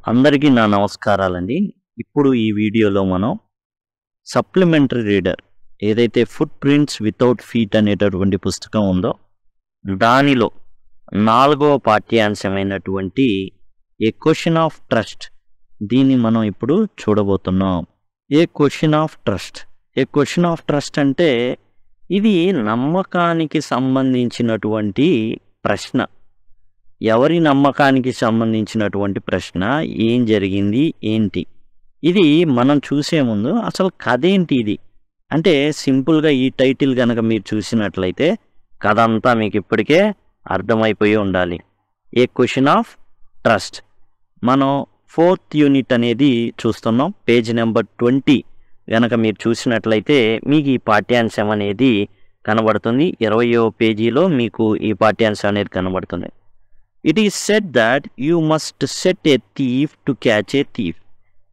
అందరికీ నా నమస్కారాలండి. ఇప్పుడు ఈ వీడియోలో మనం సప్లిమెంటరీ రీడర్ ఏదైతే ఫుట్ ప్రింట్స్ వితౌట్ ఫీట్ అనేటటువంటి పుస్తకం ఉందో దానిలో 4వ పాఠ్యాంశమైనటువంటి ఏ క్వశ్చన్ ఆఫ్ ట్రస్ట్ దీన్ని మనం ఇప్పుడు చూడబోతున్నాం. ఏ క్వశ్చన్ ఆఫ్ ట్రస్ట్ అంటే ఇది నమ్మకానికి సంబంధించినటువంటి ప్రశ్న. ఎవరి నమ్మకానికి సంబంధించినటువంటి ప్రశ్న, ఏం జరిగింది ఏంటి, ఇది మనం చూసే ముందు అసలు కథ ఏంటి ఇది అంటే సింపుల్గా ఈ టైటిల్ కనుక మీరు చూసినట్లయితే కథ అంతా మీకు ఇప్పటికే అర్థమైపోయి ఉండాలి. ఏ క్వశ్చన్ ఆఫ్ ట్రస్ట్. మనం 4th యూనిట్ అనేది చూస్తున్నాం. పేజ్ నెంబర్ 20 కనుక మీరు చూసినట్లయితే మీకు ఈ పాఠ్యాంశం అనేది కనబడుతుంది. 20వ పేజీలో మీకు ఈ పాఠ్యాంశం అనేది కనబడుతుంది. It is said that you must set A thief to catch A thief.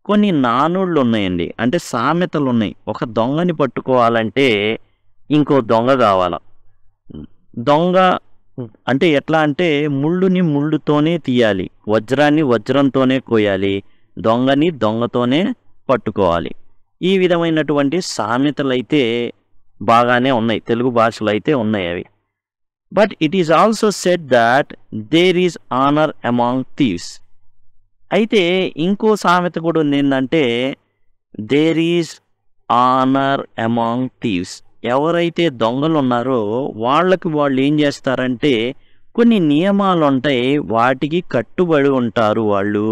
కొన్ని నానుళ్ళు ఉన్నాయండి, అంటే సామెతలు ఉన్నాయి. ఒక దొంగని పట్టుకోవాలంటే ఇంకో దొంగ కావాల. దొంగ అంటే ఎట్లా అంటే ముళ్ళుని ముళ్ళుతోనే తీయాలి, వజ్రాన్ని వజ్రంతోనే కోయాలి, దొంగని దొంగతోనే పట్టుకోవాలి. ఈ విధమైనటువంటి సామెతలు అయితే బాగానే ఉన్నాయి, తెలుగు భాషలో అయితే ఉన్నాయి అవి. But it is also said that there is honour among thieves. అయితే ఇంకో సామెత కూడా ఉంది, ఏంటంటే there is honour among thieves. ఎవరైతే దొంగలు ఉన్నారో వాళ్ళు ఏం చేస్తారంటే కొన్ని నియమాలు ఉంటాయి, వాటికి కట్టుబడి ఉంటారు వాళ్ళు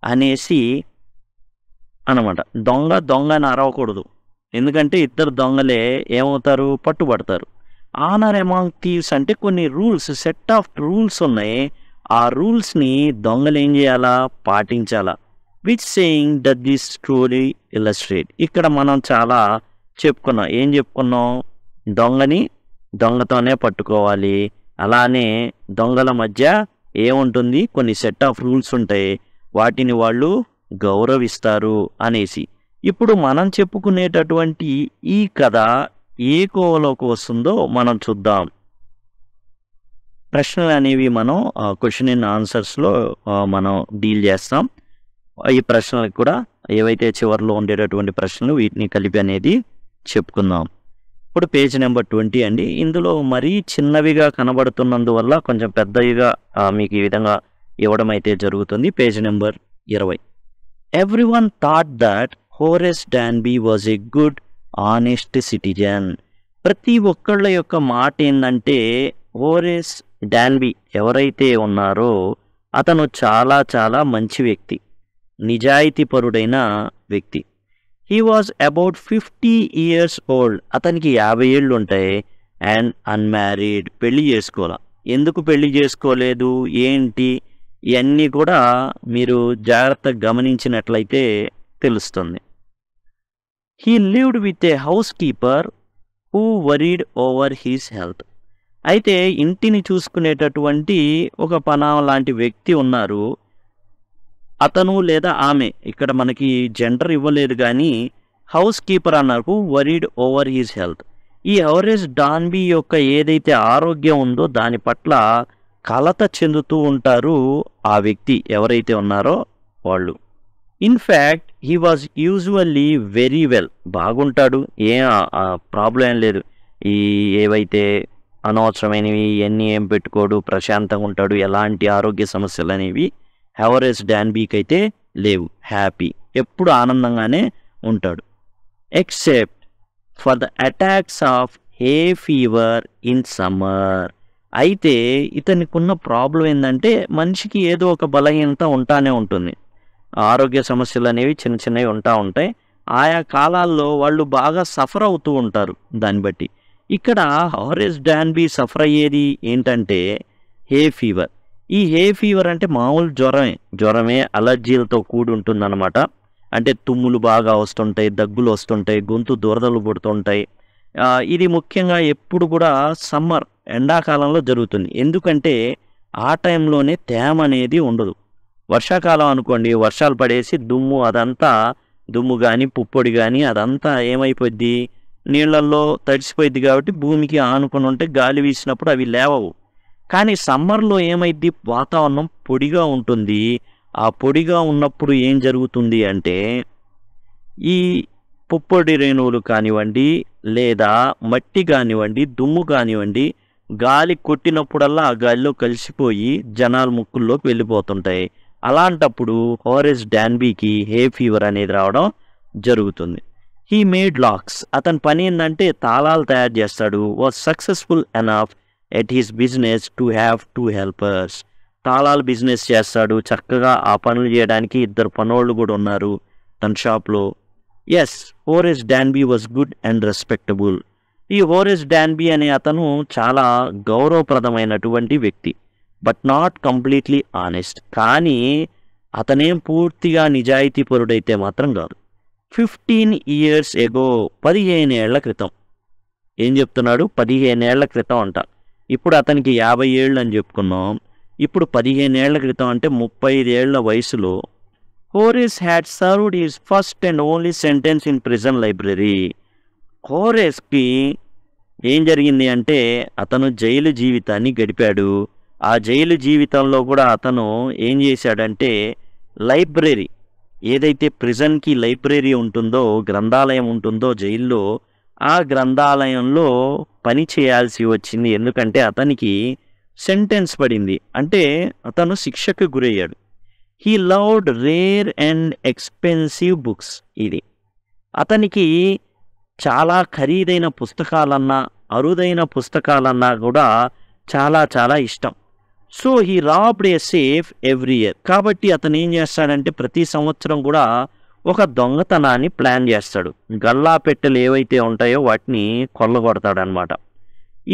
అనేసి అనమాట. దొంగని అరవకూడదు, ఎందుకంటే ఇద్దరు దొంగలే ఏమవుతారు, పట్టుబడతారు. ఆనర్ అమాంగ్ థీవ్స్ అంటే కొన్ని రూల్స్, సెట్ ఆఫ్ రూల్స్ ఉన్నాయి. ఆ రూల్స్ని దొంగలు ఏం చేయాలా, పాటించాలా. Which saying that this story illustrate. ఇక్కడ మనం చాలా చెప్పుకున్నాం. ఏం చెప్పుకున్నాం, దొంగని దొంగతోనే పట్టుకోవాలి, అలానే దొంగల మధ్య ఏముంటుంది, కొన్ని సెట్ ఆఫ్ రూల్స్ ఉంటాయి, వాటిని వాళ్ళు గౌరవిస్తారు అనేసి. ఇప్పుడు మనం చెప్పుకునేటటువంటి ఈ కథ ఏ కోవలోకి వస్తుందో మనం చూద్దాం. ప్రశ్నలు అనేవి మనం క్వశ్చన్ అండ్ ఆన్సర్స్లో మనం డీల్ చేస్తాం. ఈ ప్రశ్నలకు కూడా ఏవైతే చివరిలో ఉండేటటువంటి ప్రశ్నలు వీటిని కలిపి అనేది చెప్పుకుందాం. ఇప్పుడు పేజ్ నెంబర్ 20 అండి. ఇందులో మరీ చిన్నవిగా కనబడుతున్నందువల్ల కొంచెం పెద్దవిగా మీకు ఈ విధంగా ఇవ్వడం అయితే జరుగుతుంది. Page number 20. Everyone thought that Horace Danby was a good honest citizen. ప్రతి ఒక్కళ్ళ యొక్క మాట ఏంటంటే హోరెస్ డాన్బీ ఎవరైతే ఉన్నారో అతను చాలా చాలా మంచి వ్యక్తి, నిజాయితీపరుడైన వ్యక్తి. He was about 50 years old. అతనికి 50 ఏళ్ళు ఉంటాయి. అండ్ అన్మ్యారీడ్, పెళ్లి చేసుకోవాల. ఎందుకు పెళ్లి చేసుకోలేదు ఏంటి ఇవన్నీ కూడా మీరు జాగ్రత్తగా గమనించినట్లయితే తెలుస్తుంది. He lived with a house keeper who worried over he's health. అయితే ఇంటిని చూసుకునేటటువంటి ఒక పనామ లాంటి వ్యక్తి ఉన్నారు. అతను లేదా ఆమె, ఇక్కడ మనకి జెండర్ ఇవ్వలేదు కానీ హౌస్ కీపర్ అన్నారు, వరీడ్ ఓవర్ హీస్ హెల్త్. ఈ హోరెస్ డాన్బీ యొక్క ఏదైతే ఆరోగ్యం ఉందో దాని పట్ల కలత చెందుతూ ఉంటారు ఆ వ్యక్తి ఎవరైతే ఉన్నారో వాళ్ళు. In fact he was usually very well. బాగుంటాడు, ఏం ప్రాబ్లం ఏం లేదు. ఈ ఏవైతే అనవసరమైనవి ఇవన్నీ ఏం పెట్టుకోడు, ప్రశాంతంగా ఉంటాడు, ఎలాంటి ఆరోగ్య సమస్యలు అనేవి హోరెస్ డాన్బీకి అయితే లేవు. హ్యాపీ, ఎప్పుడు ఆనందంగానే ఉంటాడు. Except for the attacks of hey fever in summer. అయితే ఇతనికి ఉన్న ప్రాబ్లం ఏంటంటే మనిషికి ఏదో ఒక బలహీనత ఉంటానే ఉంటుంది, ఆరోగ్య సమస్యలు అనేవి చిన్న చిన్నవి ఉంటాయి. ఆయా కాలాల్లో వాళ్ళు బాగా సఫర్ అవుతూ ఉంటారు. దాన్ని బట్టి ఇక్కడ హోరెస్ డాన్బీ సఫర్ అయ్యేది ఏంటంటే హే ఫీవర్. ఈ హే ఫీవర్ అంటే మామూలు జ్వరమే అలర్జీలతో కూడి ఉంటుందన్నమాట. అంటే తుమ్ములు బాగా వస్తుంటాయి, దగ్గులు వస్తుంటాయి, గొంతు దురదలు పుడుతుంటాయి. ఇది ముఖ్యంగా ఎప్పుడు కూడా సమ్మర్, ఎండాకాలంలో జరుగుతుంది. ఎందుకంటే ఆ టైంలోనే తేమ అనేది ఉండదు. వర్షాకాలం అనుకోండి, వర్షాలు పడేసి దుమ్ము కానీ పుప్పొడి కానీ అదంతా ఏమైపోద్ది, నీళ్ళల్లో తడిసిపోయింది. కాబట్టి భూమికి ఆనుకొని ఉంటే గాలి వీసినప్పుడు అవి లేవవు. కానీ సమ్మర్లో ఏమైద్ది, వాతావరణం పొడిగా ఉంటుంది, ఆ పొడిగా ఉన్నప్పుడు ఏం జరుగుతుంది అంటే ఈ పుప్పొడి రేణువులు కానివ్వండి, లేదా మట్టి కానివ్వండి, దుమ్ము కానివ్వండి, గాలి కొట్టినప్పుడల్లా ఆ గాలిలో కలిసిపోయి జనాల ముక్కుల్లోకి వెళ్ళిపోతుంటాయి. అలాంటప్పుడు హోరెస్ డాన్బీకి హే ఫీవర్ అనేది రావడం జరుగుతుంది. He made lakhs. అతని పని ఏంటంటే తాళాలు తయారు చేస్తాడు. Was successful enough at his business to have 2 helpers. తాళాలు బిజినెస్ చేస్తాడు. చక్కగా ఆ పనులు చేయడానికి 2 పనోళ్ళు కూడా ఉన్నారు తన షాప్లో. Yes, Horace Danby was good and respectable. ఈ హోరెస్ డాన్బీ అనే అతను చాలా గౌరవప్రదమైనటువంటి వ్యక్తి. But not completely honest. కానీ అతనేం పూర్తిగా నిజాయితీపరుడైతే మాత్రం కాదు. 15 years ago, 15 ఏళ్ల క్రితం. ఏం చెప్తున్నాడు? 15 ఏళ్ల క్రితం అంట. ఇప్పుడు అతనికి 50 ఏళ్ళు అని చెప్పుకున్నాం. ఇప్పుడు 15 ఏళ్ల క్రితం అంటే 35 ఏళ్ల వయసులో Horace had served his first and only sentence in prison library. హోరెస్కి ఏం జరిగింది అంటే అతను జైలు జీవితాన్ని గడిపాడు. ఆ జైలు జీవితంలో కూడా అతను ఏం చేశాడంటే లైబ్రరీ, ఏదైతే ప్రిజన్కి లైబ్రరీ ఉంటుందో, గ్రంథాలయం ఉంటుందో జైల్లో, ఆ గ్రంథాలయంలో పని చేయాల్సి వచ్చింది. ఎందుకంటే అతనికి సెంటెన్స్ పడింది, అంటే అతను శిక్షకు గురయ్యాడు. He loved rare and expensive books. ఇది అతనికి చాలా ఖరీదైన పుస్తకాలన్నా, అరుదైన పుస్తకాలన్నా కూడా చాలా చాలా ఇష్టం. So he robbed A safe every year. కాబట్టి అతను ఏం చేస్తాడంటే ప్రతి సంవత్సరం కూడా ఒక దొంగతనాన్ని ప్లాన్ చేస్తాడు. గల్లా పెట్టెలు ఏవైతే ఉంటాయో వాటిని కొల్లగొడతాడనమాట.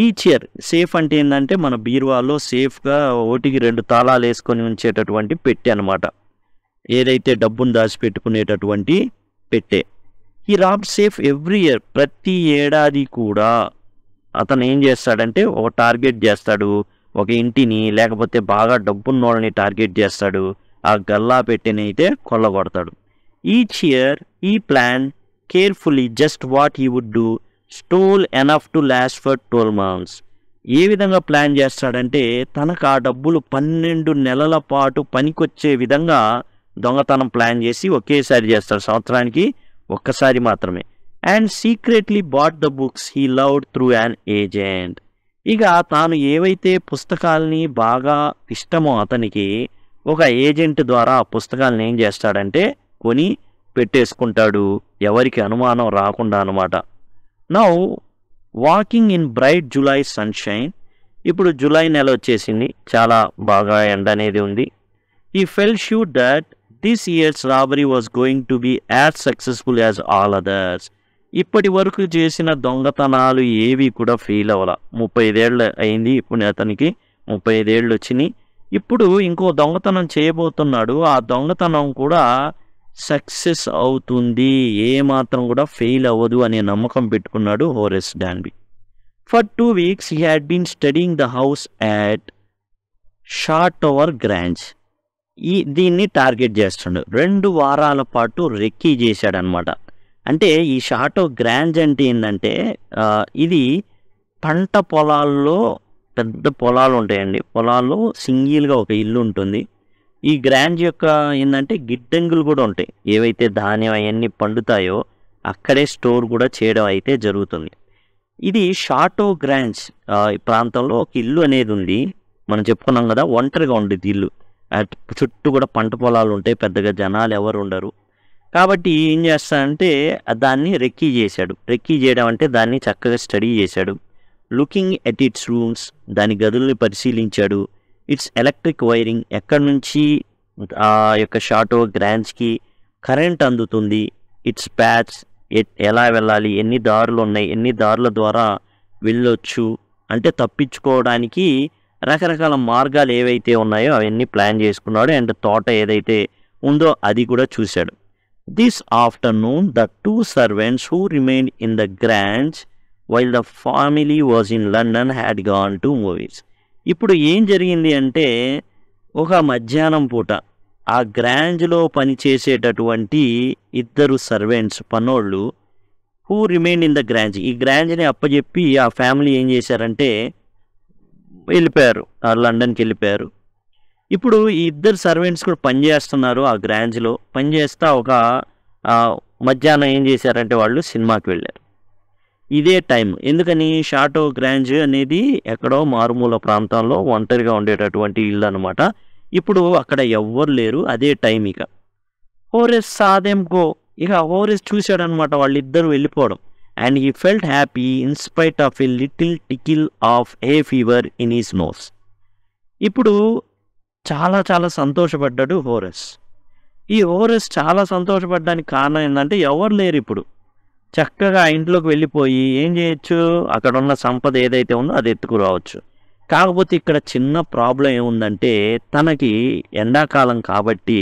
Each year. సేఫ్ అంటే ఏంటంటే మన బీరువాలో సేఫ్గా ఓటికి 2 తాళాలు వేసుకొని ఉంచేటటువంటి పెట్టె అనమాట. ఏదైతే డబ్బును దాచిపెట్టుకునేటటువంటి పెట్టె. ఈ రాబ్డ్ సేఫ్ ఎవ్రీ ఇయర్. ప్రతి ఏడాది కూడా అతను ఏం చేస్తాడంటే ఒక టార్గెట్ చేస్తాడు. ఒక ఇంటిని లేకపోతే బాగా డబ్బున్నోళ్ళని టార్గెట్ చేస్తాడు. ఆ గల్లా పెట్టెని అయితే కొల్లగొడతాడు. Each year he plan carefully just what he would do, stole enough to last for 12 months. ఏ విధంగా ప్లాన్ చేస్తాడంటే తనకు ఆ డబ్బులు 12 నెలల పాటు పనికొచ్చే విధంగా దొంగతనం ప్లాన్ చేసి ఒకేసారి చేస్తాడు. సంవత్సరానికి ఒక్కసారి మాత్రమే. And secretly bought the books he loved through an agent. ఇక తాను ఏవైతే పుస్తకాలని బాగా ఇష్టమో అతనికి ఒక ఏజెంట్ ద్వారా ఆ పుస్తకాలను ఏం చేస్తాడంటే కొని పెట్టేసుకుంటాడు, ఎవరికి అనుమానం రాకుండా అనమాట. Now walking in bright July sunshine. ఇప్పుడు జూలై నెల వచ్చేసింది, చాలా బాగా ఎండ అనేది ఉంది. He felt sure that this year's robbery was going to be as successful as all others. ఇప్పటి వరకు చేసిన దొంగతనాలు ఏవి కూడా ఫెయిల్ అవ్వాల. 35 ఏళ్ళు అయింది ఇప్పుడు అతనికి, 35 ఏళ్ళు వచ్చినాయి. ఇప్పుడు ఇంకో దొంగతనం చేయబోతున్నాడు. ఆ దొంగతనం కూడా సక్సెస్ అవుతుంది, ఏమాత్రం కూడా ఫెయిల్ అవ్వదు అనే నమ్మకం పెట్టుకున్నాడు Horace Danby. For 2 weeks he had been studying the house at Shotover Grange. దీన్ని టార్గెట్ చేస్తుండు. 2 వారాల పాటు రెక్కీ చేశాడనమాట. అంటే ఈ షార్టో గ్రాంజ్ అంటే ఏంటంటే ఇది పంట పొలాల్లో, పెద్ద పొలాలు ఉంటాయండి, పొలాల్లో సింగిల్గా ఒక ఇల్లు ఉంటుంది. ఈ గ్రాంజ్ యొక్క ఏంటంటే గిడ్డంగులు కూడా ఉంటాయి, ఏవైతే ధాన్యం అవన్నీ పండుతాయో అక్కడే స్టోర్ కూడా చేయడం అయితే జరుగుతుంది. ఇది షార్టో గ్రాంజ్ ప్రాంతంలో ఒక ఇల్లు అనేది ఉంది. మనం చెప్పుకున్నాం కదా, ఒంటరిగా ఉండేది ఇల్లు. చుట్టూ కూడా పంట పొలాలు ఉంటాయి, పెద్దగా జనాలు ఎవరు ఉండరు. కాబట్టి ఏం చేస్తాడంటే దాన్ని రెక్కీ చేశాడు. రెక్కీ చేయడం అంటే దాన్ని చక్కగా స్టడీ చేశాడు. లుకింగ్ ఎట్ ఇట్స్ రూమ్స్, దాని గదుల్ని పరిశీలించాడు. ఇట్స్ ఎలక్ట్రిక్ వైరింగ్, ఎక్కడి నుంచి ఆ యొక్క షార్టో గ్రాంజ్కి కరెంట్ అందుతుంది. ఇట్స్ ప్యాచ్, ఎలా వెళ్ళాలి, ఎన్ని దారులు ఉన్నాయి, ఎన్ని దారుల ద్వారా వెళ్ళొచ్చు అంటే తప్పించుకోవడానికి రకరకాల మార్గాలు ఏవైతే ఉన్నాయో అవన్నీ ప్లాన్ చేసుకున్నాడు. అండ్ తోట ఏదైతే ఉందో అది కూడా చూశాడు. This afternoon the 2 servants who remained in the Grange while the family was in London had gone to movies. ఇప్పుడు ఏం జరిగింది అంటే ఒక మధ్యాహ్నం పూట ఆ గ్రాంజ్లో పనిచేసేటటువంటి 2 సర్వెంట్స్, పనోళ్ళు, హూ రిమైన్ ఇన్ ద గ్రాంజ్, ఈ గ్రాంజ్ని అప్పచెప్పి ఆ ఫ్యామిలీ ఏం చేశారంటే వెళ్ళిపోయారు, లండన్కి వెళ్ళిపోయారు. ఇప్పుడు ఈ ఇద్దరు సర్వెంట్స్ కూడా పనిచేస్తున్నారు ఆ గ్రాంజ్లో. పనిచేస్తా ఒక మధ్యాహ్నం ఏం చేశారంటే వాళ్ళు సినిమాకి వెళ్ళారు. ఇదే టైం. ఎందుకని షాటో గ్రాంజ్ అనేది ఎక్కడో మారుమూల ప్రాంతంలో ఒంటరిగా ఉండేటటువంటి ఇల్లు అనమాట. ఇప్పుడు అక్కడ ఎవ్వరు లేరు. అదే టైం ఇక. Horace saw them go. ఇక హోరెస్ చూశాడనమాట వాళ్ళిద్దరూ వెళ్ళిపోవడం. And he felt happy in spite of a little tickle of a fever in his nose. ఇప్పుడు చాలా చాలా సంతోషపడ్డాడు హోరెస్. ఈ హోరెస్ చాలా సంతోషపడడానికి కారణం ఏంటంటే ఎవరు లేరు ఇప్పుడు. చక్కగా ఆ ఇంట్లోకి వెళ్ళిపోయి ఏం చేయొచ్చు, అక్కడ ఉన్న సంపద ఏదైతే ఉందో అది ఎత్తుకురావచ్చు. కాకపోతే ఇక్కడ చిన్న ప్రాబ్లం ఏముందంటే తనకి ఎండాకాలం కాబట్టి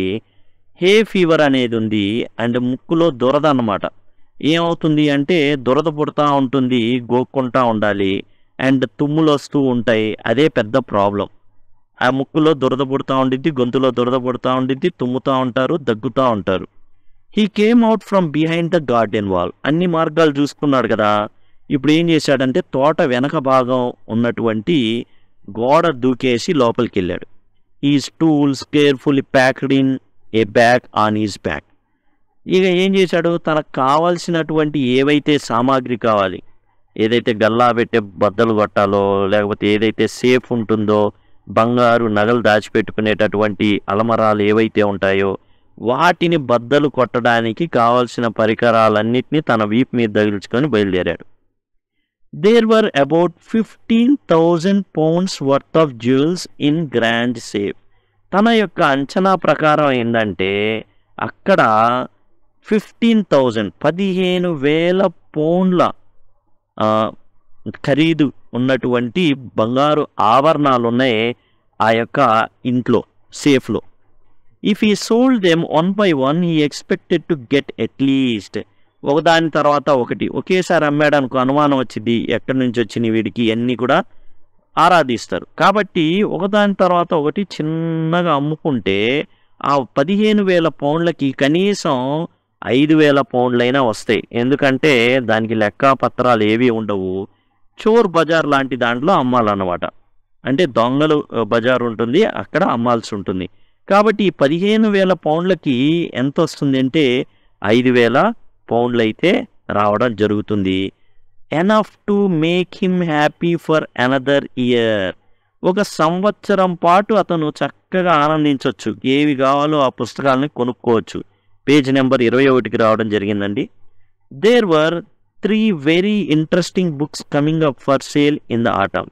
హే ఫీవర్ అనేది ఉంది. అండ్ ముక్కులో దురద అన్నమాట. ఏమవుతుంది అంటే దురద పుడతా ఉంటుంది, గోక్కుంటా ఉండాలి. అండ్ తుమ్ములు వస్తూ ఉంటాయి. అదే పెద్ద ప్రాబ్లం. ఆ ముక్కులో దురద పుడతా ఉండిద్ది, గొంతులో దురద పుడతా ఉండిద్ది, తుమ్ముతూ ఉంటారు, దగ్గుతూ ఉంటారు. He came out from behind the garden wall. అన్ని మార్గాలు చూసుకున్నాడు కదా. ఇప్పుడు ఏం చేశాడంటే తోట వెనక భాగం ఉన్నటువంటి గోడ దూకేసి లోపలికి వెళ్ళాడు. Is tools carefully packed in a bag on is back. ఇక ఏం చేశాడు, తనకు కావాల్సినటువంటి ఏవైతే సామాగ్రి కావాలి, ఏదైతే గల్లా పెట్టే బద్దలు కొట్టాలో, లేకపోతే ఏదైతే సేఫ్ ఉంటుందో, బంగారు నగలు దాచిపెట్టుకునేటటువంటి అలమరాలు ఏవైతే ఉంటాయో వాటిని బద్దలు కొట్టడానికి కావాల్సిన పరికరాలన్నింటినీ తన వీపు మీద తగిలించుకొని బయలుదేరాడు. There were about 15,000 pounds worth of jewels in grand safe. తన యొక్క అంచనా ప్రకారం ఏంటంటే అక్కడ 15,000 పౌండ్ల ఖరీదు ఉన్నటువంటి బంగారు ఆభరణాలు ఉన్నాయి ఆ యొక్క ఇంట్లో సేఫ్లో. If he sold them one by one he expected to get at least, ఒకదాని తర్వాత ఒకటి ఒకేసారి అమ్మాడనుకో అనుమానం వచ్చింది, ఎక్కడి నుంచి వచ్చినాయి వీడికి అన్నీ కూడా ఆరాధిస్తారు. కాబట్టి ఒకదాని తర్వాత ఒకటి చిన్నగా అమ్ముకుంటే ఆ 15,000 పౌండ్లకి కనీసం 5,000 పౌండ్లైనా వస్తాయి. ఎందుకంటే దానికి లెక్కాపత్రాలు ఏవి ఉండవు. చోర్ బజార్ లాంటి దాంట్లో అమ్మాలన్నమాట. అంటే దొంగలు బజార్ ఉంటుంది, అక్కడ అమ్మాల్సి ఉంటుంది. కాబట్టి ఈ 15,000 పౌండ్లకి ఎంత వస్తుంది అంటే 5,000 పౌండ్లు అయితే రావడం జరుగుతుంది. Enough to make him happy for another year. ఒక సంవత్సరం పాటు అతను చక్కగా ఆనందించవచ్చు. ఏవి కావాలో ఆ పుస్తకాలని కొనుక్కోవచ్చు. పేజ్ నెంబర్ 21కి రావడం జరిగిందండి. There were 3 very interesting books coming up for sale in the autumn.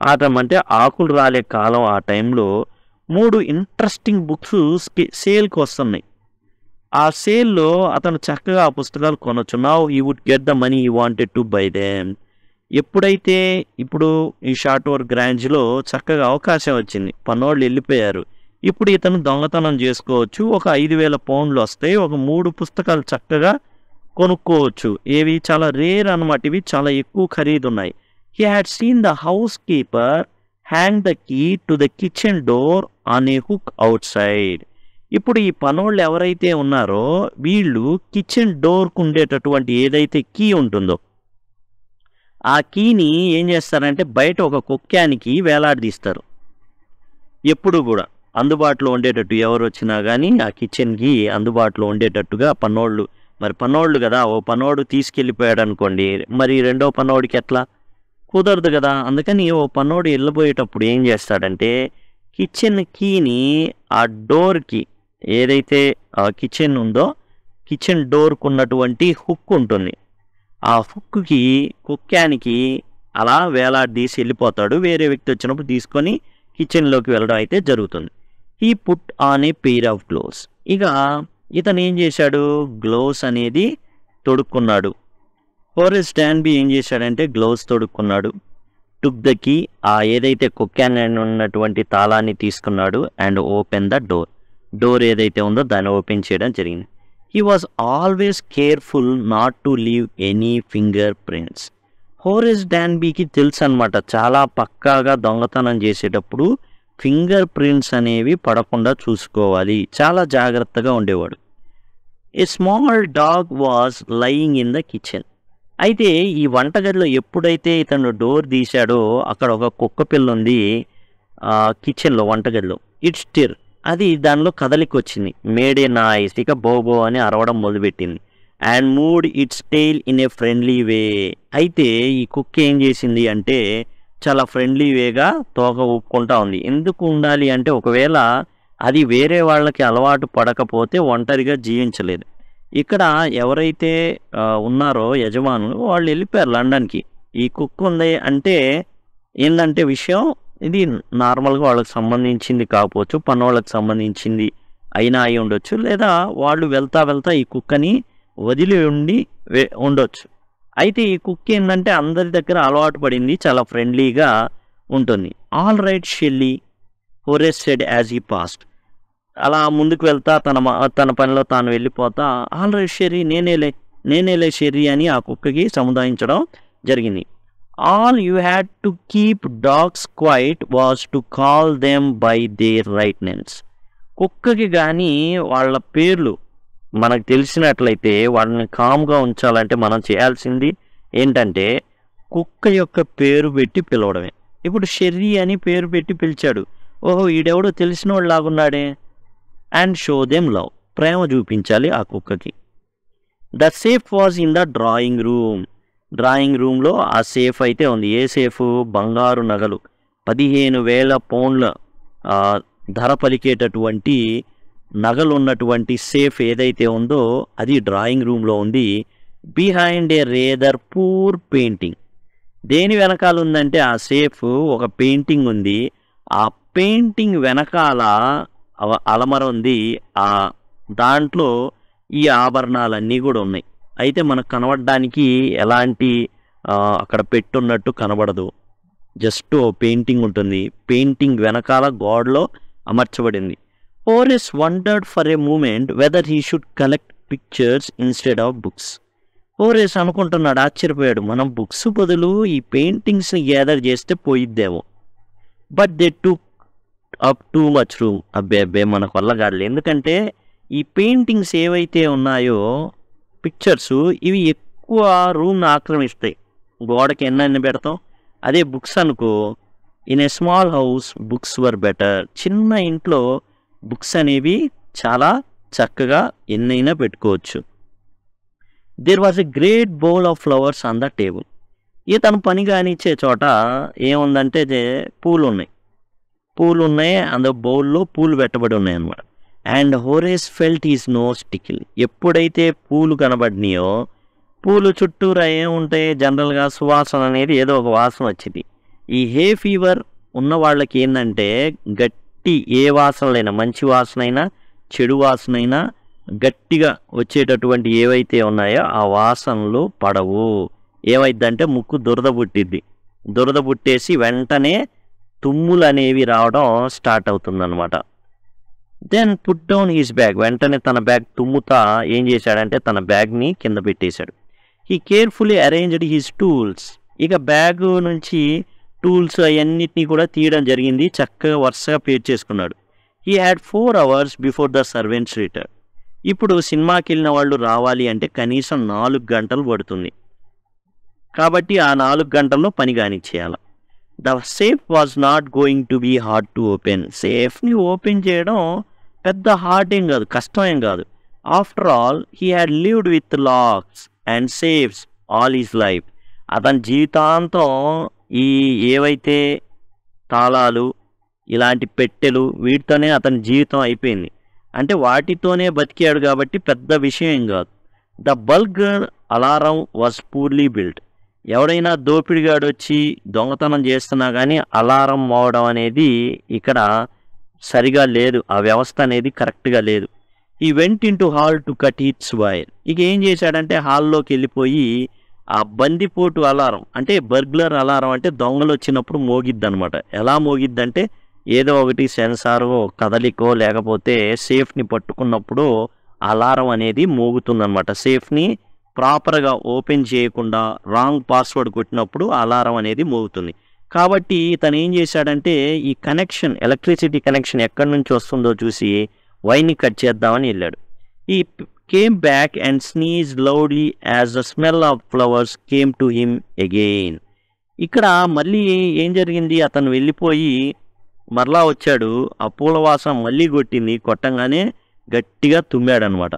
Autumn అంటే ఆకులు రాలే కాలం. ఆ టైంలో 3 ఇంట్రెస్టింగ్ బుక్స్ సేల్కి వస్తున్నాయి. ఆ సేల్లో అతను చక్కగా ఆ పుస్తకాలు కొనొచ్చు. Now he would get the money he wanted to buy them. ఎప్పుడైతే ఇప్పుడు ఈ షాటోర్ గ్రాంజ్లో చక్కగా అవకాశం వచ్చింది, పనోళ్ళు వెళ్ళిపోయారు, ఇప్పుడు ఇతను దొంగతనం చేసుకోవచ్చు. ఒక 5,000 పౌండ్లు వస్తాయి. ఒక 3 పుస్తకాలు చక్కగా కొనుక్కోవచ్చు. ఏవి చాలా రేర్ అనమాట. ఇవి చాలా ఎక్కువ ఖరీదు ఉన్నాయి. He had seen the housekeeper hang the key to the kitchen door on a hook outside. ఇప్పుడు ఈ పనోళ్ళు ఎవరైతే ఉన్నారో వీళ్ళు కిచెన్ డోర్కు ఉండేటటువంటి ఏదైతే కీ ఉంటుందో ఆ కీని ఏం చేస్తారంటే బయట ఒక కుక్కానికి వేలాడదీస్తారు. ఎప్పుడు కూడా అందుబాటులో ఉండేటట్టు ఎవరు వచ్చినా కానీ ఆ కిచెన్కి అందుబాటులో ఉండేటట్టుగా పనోళ్ళు. మరి పనోళ్ళు కదా, ఓ పనోడు తీసుకెళ్ళిపోయాడు అనుకోండి, మరి రెండో పనోడికి ఎట్లా? కుదరదు కదా. అందుకని ఓ పనోడు వెళ్ళిపోయేటప్పుడు ఏం చేస్తాడంటే కిచెన్ కీని ఆ డోర్కి, ఏదైతే కిచెన్ ఉందో కిచెన్ డోర్కు ఉన్నటువంటి హుక్ ఉంటుంది, ఆ హుక్కి కుక్కానికి అలా వేలాడదీసి వెళ్ళిపోతాడు. వేరే వ్యక్తి వచ్చినప్పుడు తీసుకొని కిచెన్లోకి వెళ్ళడం అయితే జరుగుతుంది. He put on a pair of gloves. ఇక ఇతను ఏం చేశాడు, గ్లోవ్స్ అనేది తొడుక్కున్నాడు. హోరెస్ డాన్బీ ఏం చేశాడంటే గ్లోవ్స్ తొడుక్కున్నాడు. టుక్ ద కీ, ఆ ఏదైతే కుక్కాన్ ఉన్నటువంటి తాళాన్ని తీసుకున్నాడు. And open the door, door ఏదైతే ఉందో దాన్ని ఓపెన్ చేయడం జరిగింది. He was always careful not to leave any finger prints. Horace డాన్బీకి తెలుసు అనమాట, చాలా పక్కాగా దొంగతనం చేసేటప్పుడు ఫింగర్ ప్రింట్స్ అనేవి పడకుండా చూసుకోవాలి, చాలా జాగ్రత్తగా ఉండేవాడు. A small dog was lying in the kitchen. అయితే ఈ వంటగదిలో ఎప్పుడైతే ఇతను డోర్ తీశాడో అక్కడ ఒక కుక్క పిల్ల ఉంది కిచెన్లో, వంటగదిలో. ఇట్ స్టిర్, అది దానిలో కదలిక వచ్చింది. మేడ్ ఏ నాయిస్, ఇక బోబో అని అరవడం మొదలుపెట్టింది. And moved its tail in a friendly way, అయితే ఈ కుక్క ఏం చేసింది అంటే చాలా ఫ్రెండ్లీ వేగా తోక ఊపుకుంటా ఉంది. ఎందుకు ఉండాలి అంటే ఒకవేళ అది వేరే వాళ్ళకి అలవాటు పడకపోతే ఒంటరిగా జీవించలేదు. ఇక్కడ ఎవరైతే ఉన్నారో యజమానులు వాళ్ళు వెళ్ళిపోయారు లండన్కి. ఈ కుక్క ఉంది అంటే ఏంటంటే విషయం ఇది నార్మల్గా వాళ్ళకి సంబంధించింది కాకపోవచ్చు, పన్నోళ్ళకి సంబంధించింది అయినా అయి ఉండొచ్చు, లేదా వాళ్ళు వెళ్తా ఈ కుక్కని వదిలి ఉండొచ్చు. అయితే ఈ కుక్క ఏంటంటే అందరి దగ్గర అలవాటు పడింది, చాలా ఫ్రెండ్లీగా ఉంటుంది. All right Shelly, Horace said as he passed. అలా ముందుకు వెళ్తా తన పనిలో తాను వెళ్ళిపోతా ఆల్ రైట్ షెర్రీ, నేనేలే షెర్రీ అని ఆ కుక్కకి సముదాయించడం జరిగింది. All you had to keep dogs quiet was to call them by their right names. కుక్కకి కానీ వాళ్ళ పేర్లు మనకు తెలిసినట్లయితే వాళ్ళని కామ్గా ఉంచాలంటే మనం చేయాల్సింది ఏంటంటే కుక్క యొక్క పేరు పెట్టి పిలవడమే. ఇప్పుడు షెర్రీ అని పేరు పెట్టి పిలిచాడు, ఓహో ఈడెవడో తెలిసిన వాళ్ళు లాగున్నాడే. అండ్ షో దెమ్ లవ్, ప్రేమ చూపించాలి ఆ కుక్కకి. The safe was in the drawing రూమ్లో ఆ సేఫ్ అయితే ఉంది. ఏ సేఫ్? బంగారు నగలు 15,000 పౌండ్ల ధర పలికేటటువంటి నగలు ఉన్నటువంటి సేఫ్ ఏదైతే ఉందో అది డ్రాయింగ్ రూమ్లో ఉంది. బిహైండ్ ఏ రేదర్ పూర్ పెయింటింగ్, దేని వెనకాల ఉందంటే ఆ సేఫ్ ఒక పెయింటింగ్ ఉంది. ఆ పెయింటింగ్ వెనకాల అలమర ఉంది. ఆ దాంట్లో ఈ ఆభరణాలన్నీ కూడా ఉన్నాయి. అయితే మనకు కనబడడానికి ఎలాంటి అక్కడ పెట్టున్నట్టు కనబడదు, జస్ట్ పెయింటింగ్ ఉంటుంది. పెయింటింగ్ వెనకాల గోడలో అమర్చబడింది. Horace wondered for a moment whether he should collect pictures instead of books. Horace అనుకుంటున్నాడు, ఆశ్చర్యపోయాడు, మనం బుక్స్ బదులు ఈ పెయింటింగ్స్ని గ్యాదర్ చేస్తే పోయిద్దేమో. But they took up too much room. అబ్బే మనకు వల్ల కాదులే, ఎందుకంటే ఈ పెయింటింగ్స్ ఏవైతే ఉన్నాయో పిక్చర్స్ ఇవి ఎక్కువ రూమ్ని ఆక్రమిస్తాయి. గోడకి ఎన్ని పెడతాం. అదే బుక్స్ అనుకో, in a small house books were better. చిన్న ఇంట్లో బుక్స్ అనేవి చాలా చక్కగా ఎన్నైనా పెట్టుకోవచ్చు. There was a great bowl of flowers on the table. తను పని కానిచ్చే చోట ఏముందంటే పూలు ఉన్నాయి, అందులో బౌల్లో పూలు పెట్టబడి ఉన్నాయి అన్నమాట. And Horace felt his nose tickle. ఎప్పుడైతే పూలు కనబడినాయో, పూలు చుట్టూరా ఏముంటాయి జనరల్గా సువాసన అనేది ఏదో ఒక వాసన వచ్చింది. ఈ హే ఫీవర్ ఉన్న వాళ్ళకి ఏంటంటే గట్టి ఏ వాసనలైనా, మంచి వాసనైనా చెడు వాసనైనా గట్టిగా వచ్చేటటువంటి ఏవైతే ఉన్నాయో ఆ వాసనలు పడవు. ఏమైందంటే ముక్కు దురద పుట్టేసి వెంటనే తుమ్ములు అనేవి రావడం స్టార్ట్ అవుతుందన్నమాట. Then put down his bag. వెంటనే తన బ్యాగ్ తుమ్ముతా ఏం చేశాడంటే తన బ్యాగ్ని కింద పెట్టేశాడు. He carefully arranged his tools. ఇక బ్యాగ్ నుంచి టూల్స్ అవన్నిటినీ కూడా తీయడం జరిగింది. చక్కగా వరుసగా పేర్ చేసుకున్నాడు. He had 4 hours before the servants return. ఇప్పుడు సినిమాకి వెళ్ళిన వాళ్ళు రావాలి అంటే కనీసం 4 గంటలు పడుతుంది. కాబట్టి ఆ 4 గంటల్లో పని కానిచ్చేయాలి. The safe was not going to be hard to open. సేఫ్ని ఓపెన్ చేయడం పెద్ద హార్డ్ ఏం కాదు, కష్టం ఏం కాదు. After all he had lived with locks and safes all his life. అతని జీవితాంతం ఈ ఏవైతే తాళాలు ఇలాంటి పెట్టెలు వీటితోనే అతని జీవితం అయిపోయింది. అంటే వాటితోనే బతికాడు కాబట్టి పెద్ద విషయం ఏం కాదు. The బల్గర్ alarm was purely built. ఎవడైనా దోపిడిగాడు వచ్చి దొంగతనం చేస్తున్నా కానీ అలారం మోగడం అనేది ఇక్కడ సరిగా లేదు, ఆ వ్యవస్థ అనేది కరెక్ట్గా లేదు. ఈ went in to hall to cut it's wire. ఇక ఏం చేశాడంటే హాల్లోకి వెళ్ళిపోయి ఆ బందిపోటు అలారం, అంటే బర్గ్లర్ అలారం అంటే దొంగలు వచ్చినప్పుడు మోగిద్ది అనమాట. ఎలా మోగిద్దంటే ఏదో ఒకటి సెన్సారో కదలికో లేకపోతే సేఫ్ని పట్టుకున్నప్పుడు అలారం అనేది మోగుతుందన్నమాట. సేఫ్ని ప్రాపర్గా ఓపెన్ చేయకుండా రాంగ్ పాస్వర్డ్ కొట్టినప్పుడు అలారం అనేది మోగుతుంది. కాబట్టి తను ఏం చేశాడంటే ఈ కనెక్షన్, ఎలక్ట్రిసిటీ కనెక్షన్ ఎక్కడి నుంచి వస్తుందో చూసి వైర్ని కట్ చేద్దామని వెళ్ళాడు. ఈ came back and sneeze loudly as the smell of flowers came to him again. ఇక్కడ మళ్ళీ ఏం జరిగింది, అతను వెళ్ళిపోయి మరలా వచ్చాడు. ఆ పూల వాసన మళ్ళీ కొట్టింది. కొట్టంగానే గట్టిగా తుమ్మాడనమాట.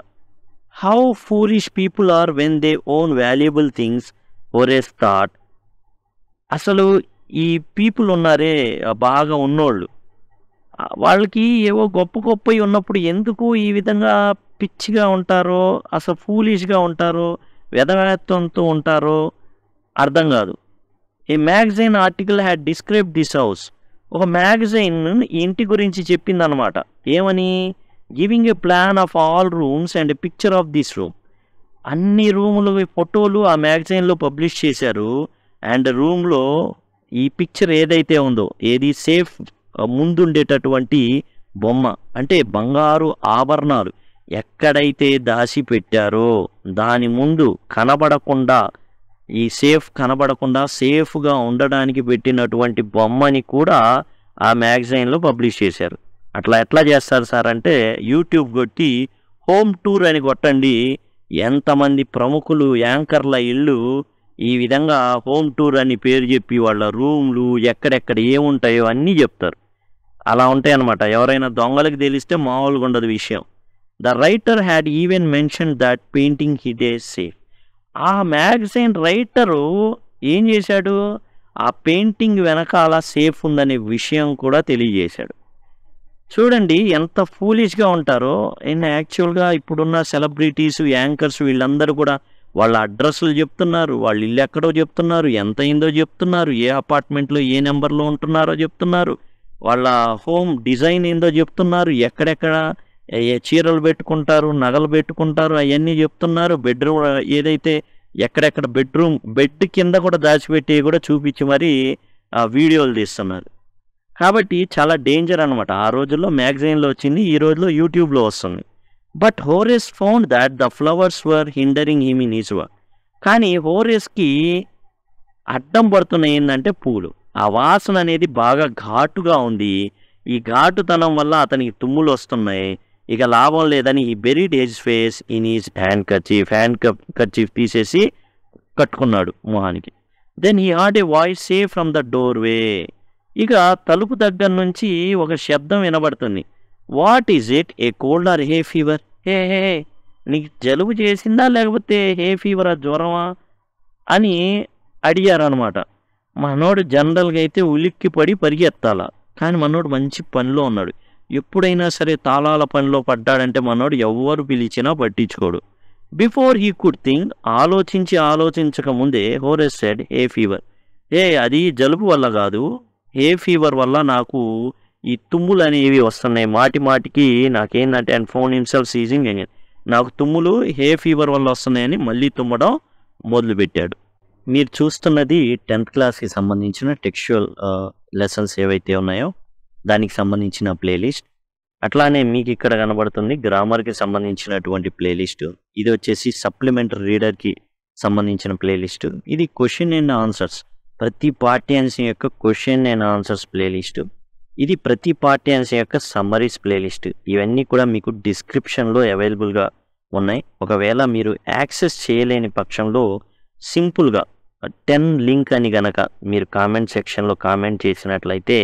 How foolish people are when they own valuable things Horace thought. అసలు ఈ పీపుల్ ఉన్నారే బాగా ఉన్నోళ్ళు, వాళ్ళకి ఏవో గొప్ప గొప్పవి ఉన్నప్పుడు ఎందుకు ఈ విధంగా పిచ్చిగా ఉంటారో, అసలు ఫూలిష్గా ఉంటారో, వెధవేత్వంతో ఉంటారో అర్థం కాదు. A magazine article had describe this house. ఒక మ్యాగజైన్ ఇంటి గురించి చెప్పిందనమాట. ఏమని? Giving a plan of all rooms and picture of this room. అన్ని రూములు ఫోటోలు ఆ మ్యాగజైన్లో పబ్లిష్ చేశారు. అండ్ రూమ్లో ఈ పిక్చర్ ఏదైతే ఉందో, ఏది సేఫ్ ముందుండేటటువంటి బొమ్మ, అంటే బంగారు ఆభరణాలు ఎక్కడైతే దాచి పెట్టారో దాని ముందు కనబడకుండా, ఈ సేఫ్ కనబడకుండా సేఫ్గా ఉండడానికి పెట్టినటువంటి బొమ్మని కూడా ఆ మ్యాగజైన్లో పబ్లిష్ చేశారు. అట్లా ఎట్లా చేస్తారు సార్ అంటే, యూట్యూబ్ కొట్టి హోమ్ టూర్ అని కొట్టండి, ఎంతమంది ప్రముఖులు యాంకర్ల ఇళ్ళు ఈ విధంగా హోమ్ టూర్ అని పేరు చెప్పి వాళ్ళ రూమ్లు ఎక్కడెక్కడ ఏముంటాయో అన్నీ చెప్తారు. అలా ఉంటాయి అన్నమాట. ఎవరైనా దొంగలకు తెలిస్తే మామూలుగా ఉండదు విషయం. The writer had even mention that painting hid A safe. ఆ మ్యాగజైన్ రైటరు ఏం చేశాడు? ఆ పెయింటింగ్ వెనకాల సేఫ్ ఉందనే విషయం కూడా తెలియజేశాడు. చూడండి ఎంత ఫూలిష్గా ఉంటారో. యాక్చువల్గా ఇప్పుడున్న సెలబ్రిటీస్, యాంకర్స్ వీళ్ళందరూ కూడా వాళ్ళ అడ్రస్లు చెప్తున్నారు, వాళ్ళ ఇల్లు ఎక్కడో చెప్తున్నారు, ఎంత అయిందో చెప్తున్నారు, ఏ అపార్ట్మెంట్లో ఏ నెంబర్లో ఉంటున్నారో చెప్తున్నారు, వాళ్ళ హోమ్ డిజైన్ ఏందో చెప్తున్నారు, ఎక్కడెక్కడ ఏ చీరలు పెట్టుకుంటారు, నగలు పెట్టుకుంటారు, అవన్నీ చెప్తున్నారు. బెడ్రూమ్ ఏదైతే ఎక్కడెక్కడ బెడ్ కింద కూడా దాచిపెట్టి కూడా చూపించి మరీ వీడియోలు తీస్తున్నారు. కాబట్టి చాలా డేంజర్ అనమాట. ఆ రోజుల్లో మ్యాగజైన్లో వచ్చింది, ఈ రోజులో యూట్యూబ్లో వస్తుంది. But హోరేస్ found that the flowers were hindering him in his work. కానీ హోరేస్కి అడ్డం పడుతున్నాయి ఏంటంటే పూలు. ఆ వాసన అనేది బాగా ఘాటుగా ఉంది. ఈ ఘాటుతనం వల్ల అతనికి తుమ్ములు వస్తున్నాయి. ఇక లాభం లేదని ఈ buried his face in his handkerchief తీసేసి కట్టుకున్నాడు మొహానికి. Then he heard a voice say from the doorway. ఇక తలుపు దగ్గర నుంచి ఒక శబ్దం వినబడుతుంది. What is it, a cold or hay fever? Hey hey నీకు జలుబు చేసిందా లేకపోతే హే ఫీవరా, జ్వరమా అని అడిగారు అనమాట. మనోడు జనరల్గా అయితే ఉలిక్కి పడి పరిగెత్తాల, కానీ మనోడు మంచి పనిలో ఉన్నాడు. ఎప్పుడైనా సరే తాళాల పనిలో పడ్డాడంటే మనోడు ఎవ్వరు పిలిచినా పట్టించుకోడు. బిఫోర్ హీ కుడ్ థింక్, ఆలోచించక ముందే హోరేస్ సెడ్ హే ఫీవర్. అది జలుబు వల్ల కాదు, హే ఫీవర్ వల్ల నాకు ఈ తుమ్ములు అనేవి వస్తున్నాయి మాటికి. నాకేంటంటే and phone himself seizing again, నాకు తుమ్ములు హే ఫీవర్ వల్ల వస్తున్నాయని మళ్ళీ తుమ్మడం మొదలుపెట్టాడు. మీరు చూస్తున్నది 10th క్లాస్కి సంబంధించిన టెక్స్చువల్ లెసన్స్ ఏవైతే ఉన్నాయో దానికి సంబంధించిన ప్లేలిస్ట్. అట్లానే మీకు ఇక్కడ కనబడుతుంది గ్రామర్కి సంబంధించినటువంటి ప్లేలిస్ట్. ఇది వచ్చేసి సప్లిమెంటరీ రీడర్కి సంబంధించిన ప్లేలిస్ట్. ఇది క్వశ్చన్ అండ్ ఆన్సర్స్, ప్రతి పాఠ్యాంశం యొక్క క్వశ్చన్ అండ్ ఆన్సర్స్ ప్లేలిస్ట్. ఇది ప్రతి పాఠ్యాంశం యొక్క సమ్మరీస్ ప్లేలిస్ట్. ఇవన్నీ కూడా మీకు డిస్క్రిప్షన్లో అవైలబుల్గా ఉన్నాయి. ఒకవేళ మీరు యాక్సెస్ చేయలేని పక్షంలో సింపుల్గా 10 లింక్ అని గనక మీరు కామెంట్ సెక్షన్లో కామెంట్ చేసినట్లయితే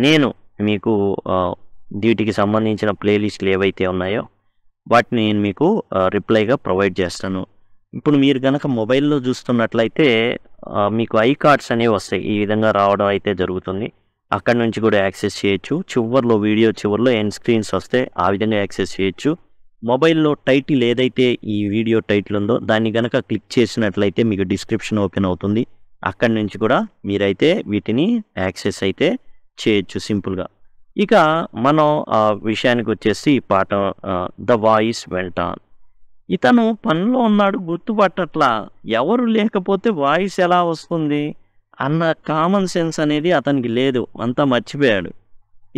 నేను మీకు వీటికి సంబంధించిన ప్లేలిస్టులు ఏవైతే ఉన్నాయో వాటిని నేను మీకు రిప్లైగా ప్రొవైడ్ చేస్తాను. ఇప్పుడు మీరు కనుక మొబైల్లో చూస్తున్నట్లయితే మీకు ఐ కార్డ్స్ అనేవి వస్తాయి. ఈ విధంగా రావడం అయితే జరుగుతుంది. అక్కడి నుంచి కూడా యాక్సెస్ చేయొచ్చు. వీడియో చివరిలో ఎండ్ స్క్రీన్స్ వస్తే ఆ విధంగా యాక్సెస్ చేయొచ్చు. మొబైల్లో టైటిల్ ఏదైతే ఈ వీడియో టైటిల్ ఉందో దాన్ని కనుక క్లిక్ చేసినట్లయితే మీకు డిస్క్రిప్షన్ ఓపెన్ అవుతుంది. అక్కడి నుంచి కూడా మీరైతే వీటిని యాక్సెస్ అయితే చేయొచ్చు సింపుల్గా. ఇక మనం విషయానికి వచ్చేసి పాఠం ద వాయిస్ వెంట్ ఆన్. ఇతను పనిలో ఉన్నాడు, గుర్తుపట్టట్లా, ఎవరు లేకపోతే వాయిస్ ఎలా వస్తుంది అన్న కామన్ సెన్స్ అనేది అతనికి లేదు, అంతా మర్చిపోయాడు.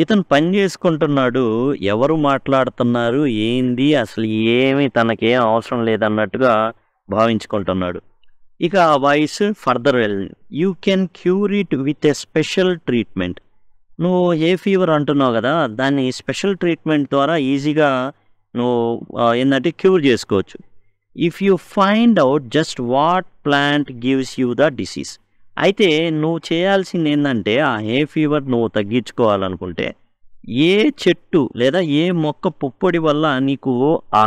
ఇతను పని చేసుకుంటున్నాడు, ఎవరు మాట్లాడుతున్నారు ఏంది అసలు ఏమీ తనకేం అవసరం లేదన్నట్టుగా భావించుకుంటున్నాడు. ఇక ఆ వాయిస్ ఫర్దర్ వెళ్ళింది. You can cure it with a special treatment. నువ్వు ఏ ఫీవర్ అంటున్నావు కదా, దాన్ని స్పెషల్ ట్రీట్మెంట్ ద్వారా ఈజీగా నువ్వు ఏంటంటే క్యూర్ చేసుకోవచ్చు. If you find out just what plant gives you the disease. అయితే నువ్వు చేయాల్సింది ఏంటంటే ఆ హే ఫీవర్ నువ్వు తగ్గించుకోవాలనుకుంటే ఏ చెట్టు లేదా ఏ మొక్క పుప్పొడి వల్ల నీకు ఆ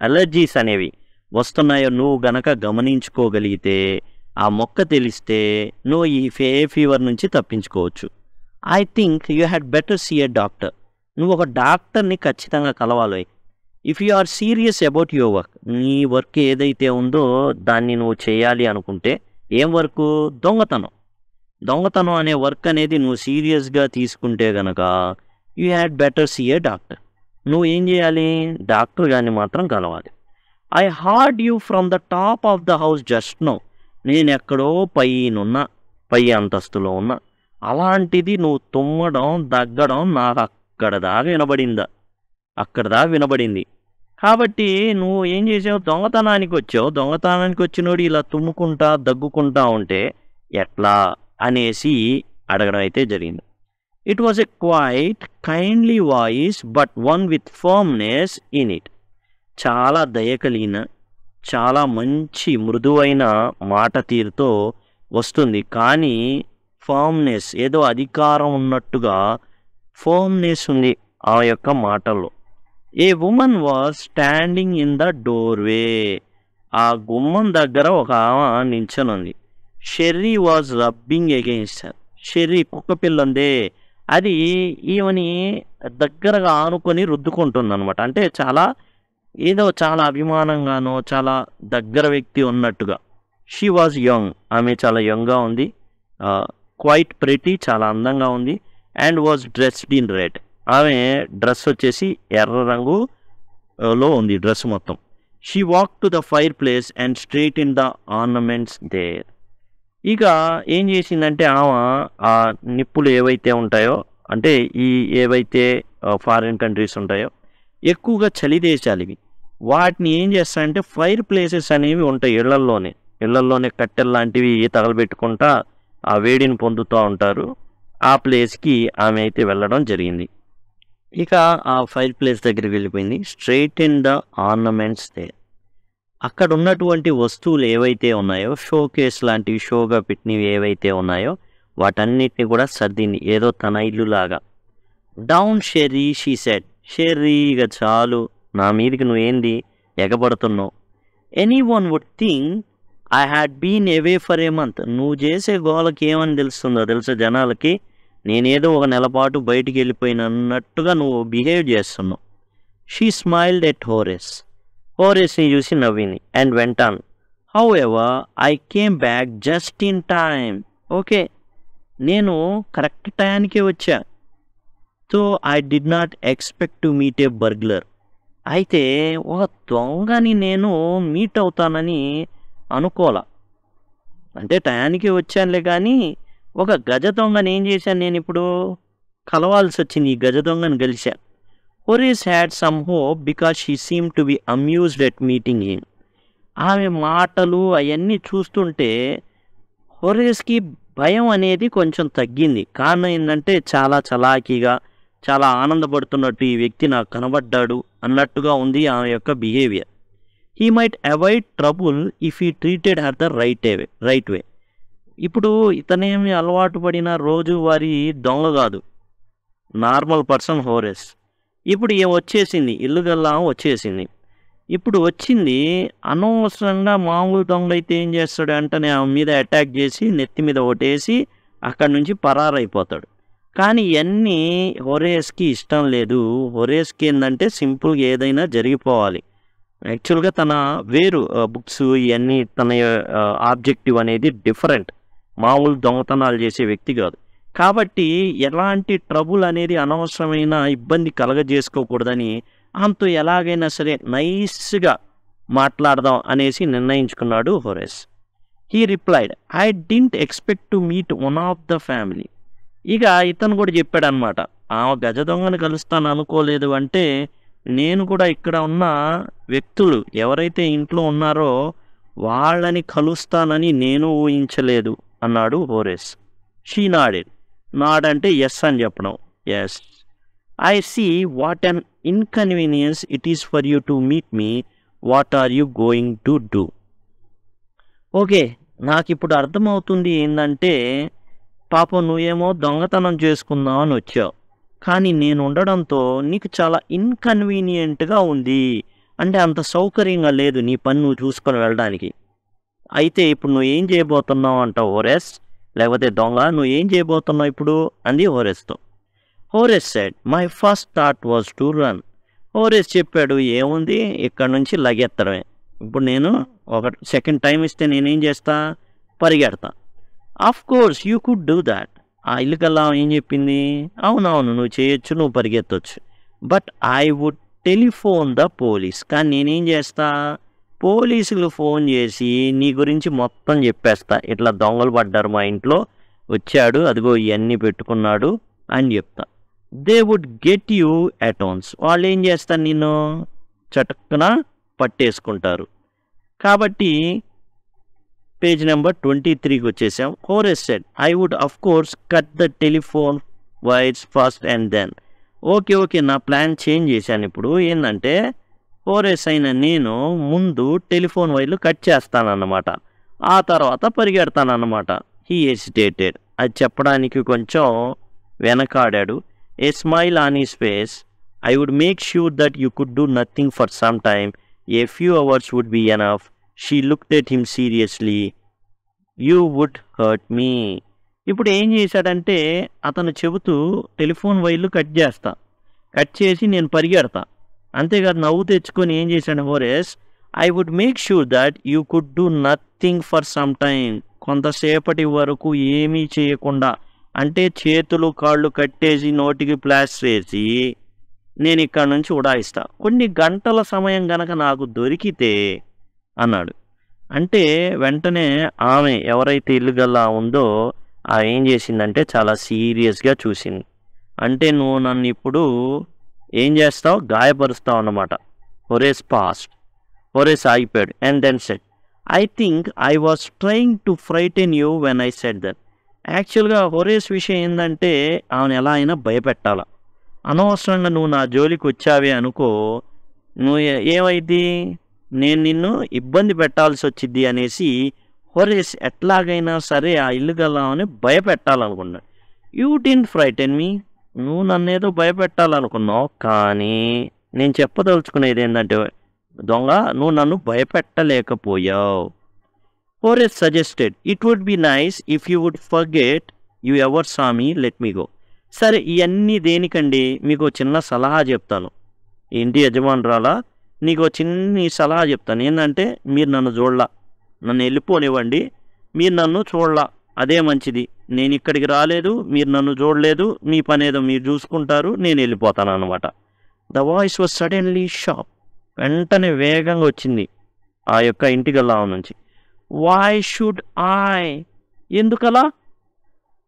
అలర్జీస్ అనేవి వస్తున్నాయో నువ్వు గనక గమనించుకోగలిగితే ఆ మొక్క తెలిస్తే నువ్వు ఈ హే ఫీవర్ నుంచి తప్పించుకోవచ్చు. I think you had better see a doctor. నువ్వు ఒక డాక్టర్ని ఖచ్చితంగా కలవాలి. If you are serious about your work, నీ వర్క్ ఏదైతే ఉందో దాన్ని నువ్వు చేయాలి అనుకుంటే, ఏం వర్క్? దొంగతనం. దొంగతనం అనే వర్క్ అనేది నువ్వు సీరియస్గా తీసుకుంటే గనక you had better see a doctor. నువ్వు ఏం చేయాలి? డాక్టర్ గారిని మాత్రం కలవాలి. I heard you from the top of the house just now. నేను ఎక్కడో పై అంతస్తులో ఉన్నా. అలాంటిది నువ్వు తుమ్మడం దగ్గడం నాకు అక్కడ దాకా వినబడింది. కాబట్టి నువ్వు ఏం చేసావు? దొంగతనానికి వచ్చావు. దొంగతనానికి వచ్చినోడు ఇలా తుమ్ముకుంటా దగ్గుకుంటా ఉంటే ఎట్లా అనేసి అడగడం అయితే జరిగింది. It was a quite kindly voice but one with firmness in it. చాలా దయ కలిగిన, చాలా మంచి మృదువైన మాట తీరుతో వస్తుంది. కానీ ఫర్మ్నెస్, ఏదో అధికారం ఉన్నట్టుగా ఫర్మ్నెస్ ఉంది ఆ యొక్క మాటల్లో. A woman was standing in the doorway. ఆ గుమ్మం దగ్గర ఒక ఆమె నించనుంది. Sherry was rubbing against her. Sherry కుక్క పిల్లందే, అది ఈమెని దగ్గరగా ఆనుకొని రుద్దుకుంటుంది అనమాట. అంటే చాలా అభిమానంగానో చాలా దగ్గర వ్యక్తి ఉన్నట్టుగా. She was young. ఆమె చాలా యంగ్గా ఉంది. క్వైట్ ప్రెటీ, చాలా అందంగా ఉంది. And was dressed in red. ఆమె డ్రెస్ వచ్చేసి ఎర్ర రంగులో ఉంది డ్రెస్ మొత్తం. She walk to the fireplace and straight in the ornaments there. ఇక ఏం చేసిందంటే ఆమె ఆ నిప్పులు ఏవైతే ఉంటాయో, అంటే ఏవైతే ఫారిన్ కంట్రీస్ ఉంటాయో, ఎక్కువగా చలి దేశాలు ఇవి. వాటిని ఏం చేస్తారంటే ఫైర్ ప్లేసెస్ అనేవి ఉంటాయి ఇళ్లల్లోనే కట్టెలు లాంటివి తగలబెట్టుకుంటా ఆ వేడిని పొందుతూ ఉంటారు. ఆ ప్లేస్కి ఆమె అయితే వెళ్ళడం జరిగింది. ఇక ఆ ఫైర్ ప్లేస్ దగ్గరికి వెళ్ళిపోయింది. Straight in the ornaments they. అక్కడ ఉన్నటువంటి వస్తువులు ఏవైతే ఉన్నాయో, షోకేస్ లాంటివి, షోగా పెట్టినవి ఏవైతే ఉన్నాయో వాటన్నిటిని కూడా సర్దింది, ఏదో తన ఇల్లులాగా. Down Sherry she said. Sherry, ఇక చాలు, నా మీదకి నువ్వేంది ఎగబడుతున్నావు. Anyone would think I had been away for a month. నువ్వు చేసే గోలకి ఏమని తెలుస్తుందో తెలుసా జనాలకి? నేనేదో ఒక నెలపాటు బయటికి వెళ్ళిపోయినట్టుగా నువ్వు బిహేవ్ చేస్తున్నావు. షీ స్మైల్డ్ ఎట్ హోరెస్ని చూసి నవ్వింది. And went on. How ever I came back just in time. Okay, నేను కరెక్ట్ టైంకే వచ్చా. So I did not expect to meet A burglar. అయితే ఒక దొంగని నేను మీట్ అవుతానని అనుకోలా. అంటే టయానికి వచ్చానులే, కానీ ఒక గజ దొంగని ఏం చేశాను నేను ఇప్పుడు? కలవాల్సి వచ్చింది. ఈ గజ దొంగని కలిశా. Horace had some hope because she seem to be amused at meeting him. ఆమె మాటలు అవన్నీ చూస్తుంటే హోరెస్కి భయం అనేది కొంచెం తగ్గింది. కారణం ఏంటంటే చాలా చలాకీగా, చాలా ఆనందపడుతున్నట్టు ఈ వ్యక్తి నాకు కనబడ్డాడు అన్నట్టుగా ఉంది ఆమె యొక్క behaviour. He might avoid trouble if he treated her the right way. ఇప్పుడు ఇతనేమి అలవాటు పడిన రోజువారీ దొంగ కాదు, నార్మల్ పర్సన్ హోరెస్. ఇప్పుడు ఏం వచ్చేసింది, ఇల్లుగల్లా వచ్చేసింది. ఇప్పుడు వచ్చింది అనవసరంగా. మామూలు దొంగ అయితే ఏం చేస్తాడు అంటే ఆమె మీద అటాక్ చేసి నెత్తి మీద ఒకటేసి అక్కడి నుంచి పరారైపోతాడు. కానీ ఇవన్నీ హోరెస్కి ఇష్టం లేదు. హోరెస్కి ఏంటంటే సింపుల్గా ఏదైనా జరిగిపోవాలి. యాక్చువల్గా తన బుక్స్ ఇవన్నీ తన ఆబ్జెక్టివ్ అనేది డిఫరెంట్. మామూలు దొంగతనాలు చేసే వ్యక్తి కాదు. కాబట్టి ఎలాంటి ట్రబుల్ అనేది, అనవసరమైన ఇబ్బంది కలగజేసుకోకూడదని ఆమెతో ఎలాగైనా సరే నైస్గా మాట్లాడదాం అనేసి నిర్ణయించుకున్నాడు Horace. He replied, I didn't expect to meet one of the family. ఇక ఇతను కూడా చెప్పాడు అనమాట, ఆమె గజ దొంగను కలుస్తాను అనుకోలేదు. అంటే నేను కూడా ఇక్కడ ఉన్న వ్యక్తులు ఎవరైతే ఇంట్లో ఉన్నారో వాళ్ళని కలుస్తానని నేను ఊహించలేదు అన్నాడు హోరెస్. షీ నాడెడ్. నాడ్ అంటే ఎస్ అని చెప్పడం. Yes, I see what an inconvenience it is for you to meet me. What are you going to do? Okay, నాకిప్పుడు అర్థమవుతుంది ఏందంటే, పాపం నువ్వేమో దొంగతనం చేసుకుందాం అని వచ్చావు. కానీ నేను ఉండడంతో నీకు చాలా ఇన్‌కన్వీనియంట్‌గా ఉంది. అంటే అంత సౌకర్యంగా లేదు నీ పని నువ్వు చూసుకొని వెళ్ళడానికి. అయితే ఇప్పుడు నువ్వేం చేయబోతున్నావు అంటావు హోరెస్. లేకపోతే దొంగ నువ్వేం చేయబోతున్నావు ఇప్పుడు అంది హోరెస్‌తో. Horace said, my first thought was to run. Horace చెప్పాడు, ఏముంది ఇక్కడి నుంచి లగెత్తడమే. ఇప్పుడు నేను ఒక సెకండ్ టైం ఇస్తే నేనేం చేస్తా? పరిగెడతా. Of course you could do that. ఆ ఇల్లుకల్లా ఏం చెప్పింది? అవునవును నువ్వు చేయొచ్చు, నువ్వు పరిగెత్తొచ్చు. But I would telephone the police. కానీ నేనేం చేస్తా? పోలీసులు ఫోన్ చేసి నీ గురించి మొత్తం చెప్పేస్తా. ఇట్లా దొంగలు పడ్డారు మా ఇంట్లో, వచ్చాడు అదిగో ఇవన్నీ పెట్టుకున్నాడు అని చెప్తా. They would get you at once. వాళ్ళు ఏం చేస్తారు? నిన్ను చటుక్కున పట్టేసుకుంటారు. కాబట్టి పేజ్ నెంబర్ 23కి వచ్చేసాం. Horace said, I would of course cut the telephone wires first and then. Okay నా ప్లాన్ చేంజ్ చేశాను. ఇప్పుడు ఏంటంటే హోరెస్ అయిన నేను ముందు టెలిఫోన్ వైర్లు కట్ చేస్తానన్నమాట. ఆ తర్వాత పరిగెడతానన్నమాట. He hesitated. అది చెప్పడానికి కొంచెం వెనకాడాడు. A smile on his face. I would make sure that you could do nothing for some time. A few hours would be enough. She looked at him seriously. You would hurt me. ఇప్పుడు ఏం చేశాడంటే అతను చెబుతూ telephone వైర్లు cut చేస్తా, cut చేసి నేను పరిగెడతా. అంతేకాదు నవ్వు తెచ్చుకొని ఏం చేశాడు Horace, I would make sure that you could do nothing for some time. కొంతసేపటి వరకు ఏమీ చేయకుండా, అంటే చేతులు కాళ్ళు కట్టేసి నోటికి ప్లాస్టర్ వేసి నేను ఇక్కడ నుంచి ఉడాయిస్తా. కొన్ని గంటల సమయం గనక నాకు దొరికితే అన్నాడు. అంటే వెంటనే ఆమె ఎవరైతే ఇల్లుగల్లా ఉందో ఏం చేసిందంటే చాలా సీరియస్గా చూసింది. అంటే నువ్వు నన్ను ఇప్పుడు ఏం చేస్తావు? గాయపరుస్తావు అన్నమాట. హోరెస్ పాస్ట్. హోరెస్ ఆగిపోయాడు. And then said, I think I was trying to frighten you when I said that. యాక్చువల్గా హోరెస్ విషయం ఏంటంటే ఆమెను ఎలా అయినా భయపెట్టాల. అనవసరంగా నువ్వు నా జోలికి వచ్చావే అనుకో, నువ్వు ఏమైంది, నేను నిన్ను ఇబ్బంది పెట్టాల్సి వచ్చింది అనేసి హోరెస్ ఎట్లాగైనా సరే ఆ ఇల్లుగల్లామని భయపెట్టాలనుకున్నాడు. యూ డిడ్ంట్ ఫ్రైటెన్ మీ. నువ్వు నన్నేదో భయపెట్టాలనుకున్నావు, కానీ నేను చెప్పదలుచుకునేది ఏంటంటే దొంగ నువ్వు నన్ను భయపెట్టలేకపోయావు. Horace suggested, it would be nice if you would forget you ever saw me, let me go. సరే ఇవన్నీ దేనికండి? మీకు చిన్న సలహా చెప్తాను. ఇంటి యజమానురాలా, నీకు చిన్ని సలహా చెప్తాను. ఏంటంటే మీరు నన్ను చూడలా, నన్ను వెళ్ళిపోనివ్వండి. మీరు నన్ను చూడలా, అదే మంచిది. నేను ఇక్కడికి రాలేదు, మీరు నన్ను చూడలేదు, మీ పని ఏదో మీరు చూసుకుంటారు, నేను వెళ్ళిపోతాను అనమాట. The voice was suddenly sharp. వెంటనే వేగంగా వచ్చింది ఆ యొక్క ఇంటిగల్లా నుంచి. Why should I? ఎందుకలా?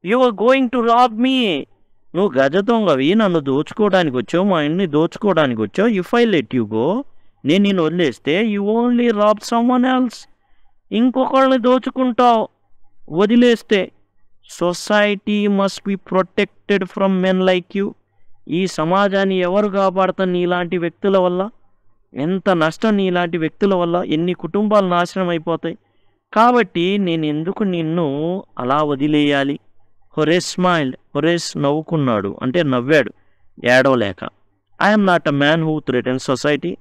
You are going to rob me. నువ్వు గజ దొంగవి, నన్ను దోచుకోవడానికి వచ్చావు, మా ఇంటిని దోచుకోవడానికి వచ్చావు. If I let you go, నేను నిన్ను వదిలేస్తే you only rob someone else. ఇంకొకళ్ళని దోచుకుంటావు వదిలేస్తే. Society must be protected from men like you. ఈ సమాజాన్ని ఎవరు కాపాడతారు నీలాంటి వ్యక్తుల వల్ల? ఎంత నష్టం నీలాంటి వ్యక్తుల వల్ల, ఎన్ని కుటుంబాలు నాశనం అయిపోతాయి. కాబట్టి నేను ఎందుకు నిన్ను అలా వదిలేయాలి? హోరెస్ స్మైల్డ్. హోరెస్ నవ్వుకున్నాడు, అంటే నవ్వాడు, ఏడవలేక. I'm not a man who threatens society.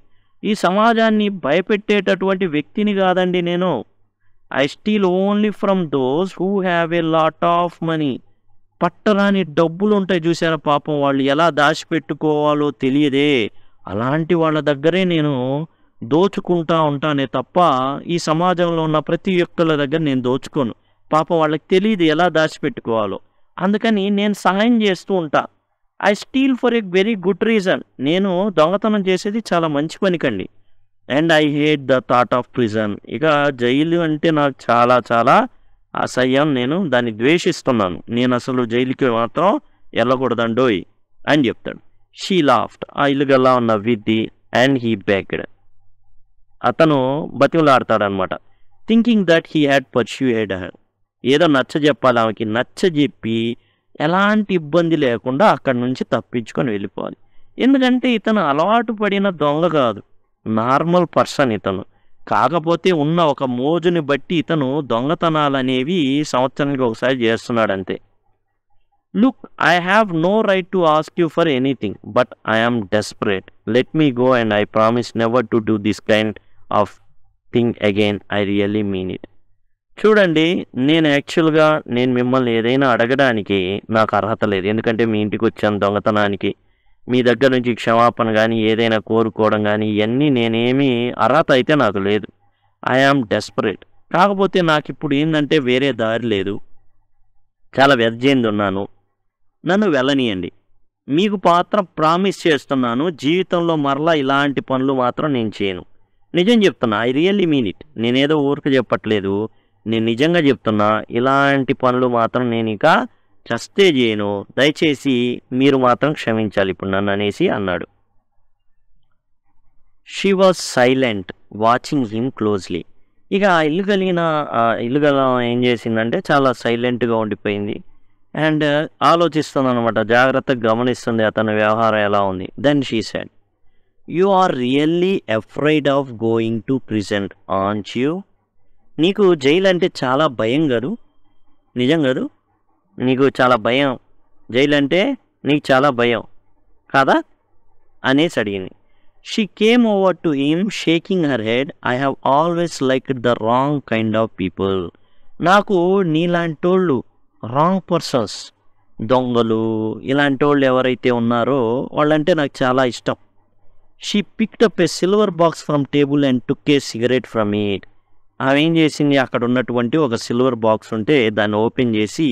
ఈ సమాజాన్ని భయపెట్టేటటువంటి వ్యక్తిని కాదండి నేను. I steal only from those who have a lot of money. పట్టరాని డబ్బులు ఉంటాయి చూసారా, పాపం వాళ్ళు ఎలా దాచిపెట్టుకోవాలో తెలియదే, అలాంటి వాళ్ళ దగ్గరే నేను దోచుకుంటా ఉంటానే తప్ప ఈ సమాజంలో ఉన్న ప్రతి ఒక్కళ్ళ దగ్గర నేను దోచుకోను. పాపం వాళ్ళకి తెలియదు ఎలా దాచిపెట్టుకోవాలో, అందుకని నేను సహాయం చేస్తూ ఉంటా. I steal for a very good reason. నేను దొంగతనం చేసేది చాలా మంచి పనికండి. And I hate the thought of prison. ఇక జైలు అంటే నాకు చాలా చాలా అసహ్యం, నేను దాన్ని ద్వేషిస్తున్నాను. నేను అసలు జైలుకి మాత్రం వెళ్ళకూడదండోయ్ అని చెప్తాడు. She laughed. ఆ ఇల్లుగల్లా ఉన్న విద్ది. And he begged. అతను బతిమలాడతాడనమాట. Thinking that he had persuaded her. ఏదో నచ్చ చెప్పాలి ఆమెకి, నచ్చ చెప్పి ఎలాంటి ఇబ్బంది లేకుండా అక్కడి నుంచి తప్పించుకొని వెళ్ళిపోవాలి. ఎందుకంటే ఇతను అలవాటు పడిన దొంగ కాదు, నార్మల్ పర్సన్ ఇతను. కాకపోతే ఉన్న ఒక మోజుని బట్టి ఇతను దొంగతనాలనేవి సంవత్సరానికి ఒకసారి చేస్తున్నాడంతే. Look, I have no right to ask you for anything, but I am desperate. Let me go and I promise never to do this kind of thing again. I really mean it. చూడండి, నేను మిమ్మల్ని ఏదైనా అడగడానికి నాకు అర్హత లేదు. ఎందుకంటే మీ ఇంటికి వచ్చాను దొంగతనానికి. మీ దగ్గర నుంచి క్షమాపణ కానీ ఏదైనా కోరుకోవడం కానీ ఇవన్నీ నేనేమీ అర్హత అయితే నాకు లేదు. I am desperate. కాకపోతే నాకు ఇప్పుడు ఏంటంటే వేరే దారి లేదు. చాలా వ్యర్జైంది ఉన్నాను. నన్ను వెళ్ళనీయండి. మీకు మాత్రం ప్రామిస్ చేస్తున్నాను, జీవితంలో మరలా ఇలాంటి పనులు మాత్రం నేను చేయను. నిజం చెప్తున్నా. I really mean it. నేనేదో ఊరికి చెప్పట్లేదు. నేను నిజంగా చెప్తున్నా, ఇలాంటి పనులు మాత్రం నేను ఇక చస్తే చేయను. దయచేసి మీరు మాత్రం క్షమించాలి ఇప్పుడు నన్ను అనేసి అన్నాడు. She was silent, watching him closely. ఇక ఆ ఇల్లు గల ఏం చేసిందంటే చాలా సైలెంట్గా ఉండిపోయింది అండ్ ఆలోచిస్తుంది అనమాట. జాగ్రత్తగా గమనిస్తుంది అతని వ్యవహారం ఎలా ఉంది. Then she said, you are really afraid of going to prison aren't you? నీకు జైలు అంటే చాలా భయం కదూ? నిజం కదూ? నీకు చాలా భయం, జైలు అంటే నీకు చాలా భయం కాదా అనేసి అడిగింది. She came over to him shaking her head. I have always liked the wrong kind of people. నాకు నీలాంటి వాళ్ళు, రాంగ్ పర్సన్స్, దొంగలు ఇలాంటి వాళ్ళు ఎవరైతే ఉన్నారో వాళ్ళంటే నాకు చాలా ఇష్టం. She picked up A silver box from table and took A cigarette from it. ఆమె ఏం చేసింది, అక్కడ ఉన్నటువంటి ఒక సిల్వర్ బాక్స్ ఉంటే దాన్ని ఓపెన్ చేసి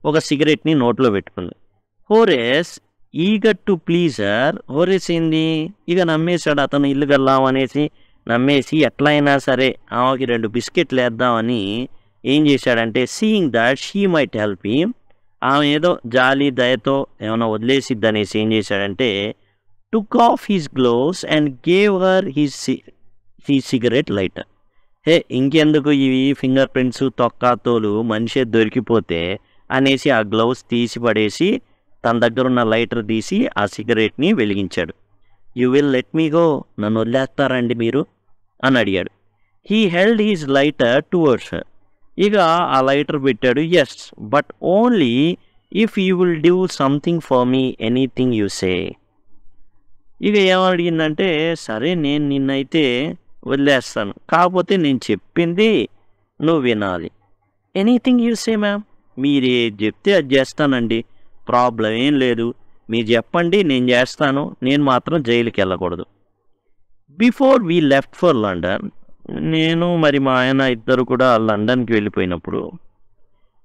ఒక సిగరెట్ని నోట్లో పెట్టుకుంది. హోరేస్ ఈగర్ టు ప్లీజర్. హోరేస్ ఏంది, ఇక నమ్మేశాడు అతను. ఇల్లు గల్లామనేసి నమ్మేసి ఎట్లా అయినా సరే ఆమెకి 2 బిస్కెట్లు వేద్దామని ఏం చేశాడంటే, seeing that she might help him, ఆమె ఏదో జాలి దయతో ఏమైనా వదిలేసిద్ది అనేసి ఏం చేశాడంటే, took off his gloves and gave her his cigarette lighter. ఇంకెందుకు ఇవి ఫింగర్ ప్రింట్స్ తొక్కాతోలు మనిషే దొరికిపోతే అనేసి ఆ గ్లౌస్ తీసి పడేసి తన దగ్గర ఉన్న లైటర్ తీసి ఆ సిగరెట్ని వెలిగించాడు. You will let me go, నన్ను వదిలేస్తారండి మీరు అని అడిగాడు. He held his lighter towards her. ఇక ఆ లైటర్ పెట్టాడు. Yes, but only if you will do something for me, anything you say. ఇక ఏమడిగిందంటే, సరే నేను నిన్నైతే వదిలేస్తాను, కాకపోతే నేను చెప్పింది నువ్వు వినాలి. ఎనీథింగ్ యూ సే మ్యామ్, మీరు చెప్తే అది చేస్తానండి, ప్రాబ్లం ఏం లేదు. మీరు చెప్పండి, నేను చేస్తాను. నేను మాత్రం జైలుకి వెళ్ళకూడదు. Before we left for London, నేను మరి మా ఆయన ఇద్దరు కూడా లండన్కి వెళ్ళిపోయినప్పుడు,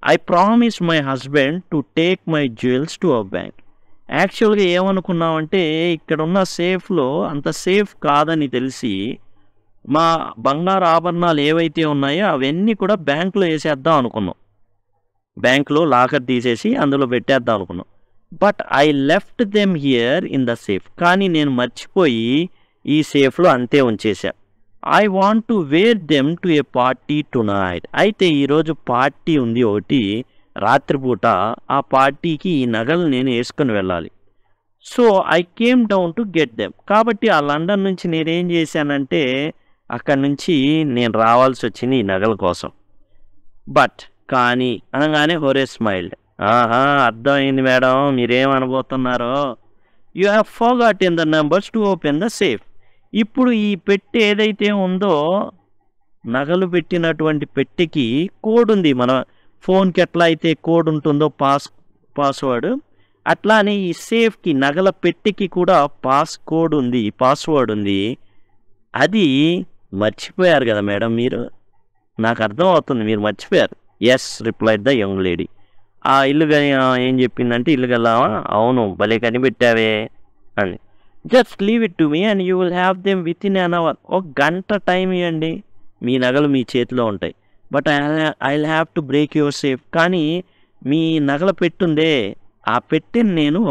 I promise my husband to take my jewels to our bank. యాక్చువల్గా ఏమనుకున్నామంటే, ఇక్కడ ఉన్న సేఫ్లో అంత సేఫ్ కాదని తెలిసి మా బంగారు ఆభరణాలు ఏవైతే ఉన్నాయో అవన్నీ కూడా బ్యాంకులో వేసేద్దాం అనుకున్నాం. బ్యాంకులో లాకర్ తీసేసి అందులో పెట్టేద్దాం అనుకున్నాం. But I left them here in the safe. కానీ నేను మర్చిపోయి ఈ సేఫ్లో అంతే ఉంచేసా. I want to wear them to a party tonight. అయితే ఈరోజు పార్టీ ఉంది ఒకటి రాత్రిపూట. ఆ పార్టీకి ఈ నగలు నేను వేసుకొని వెళ్ళాలి. So I came down to get them. కాబట్టి ఆ లండన్ నుంచి నేనేం చేశానంటే, అక్కడి నుంచి నేను రావాల్సి వచ్చింది ఈ నగల కోసం. బట్ కానీ అనగానే హోరేస్ స్మైల్డ్. ఆహా, అర్థమైంది మేడం, మీరేమనబోతున్నారో. You have forgotten the numbers to open the safe. ఇప్పుడు ఈ పెట్టె ఏదైతే ఉందో, నగలు పెట్టినటువంటి పెట్టెకి కోడ్ ఉంది. మన ఫోన్కి ఎట్లా అయితే కోడ్ ఉంటుందో పాస్వర్డ్, అట్లానే ఈ సేఫ్కి నగల పెట్టెకి కూడా పాస్వర్డ్ ఉంది. అది మర్చిపోయారు కదా మేడం మీరు? నాకు అర్థం అవుతుంది, మీరు మర్చిపోయారు. Yes, replied the young lady. ఆ ఇల్లు ఏం చెప్పిందంటే, ఇల్లు గల్లావా, అవును భలే కనిపెట్టావే అని. Just leave it to me and you will have them within an hour. ఒక గంట టైం ఇవ్వండి, మీ నగలు మీ చేతిలో ఉంటాయి. But I will have to break your safe. కానీ మీ నగల పెట్టుందే, ఆ పెట్టెని నేను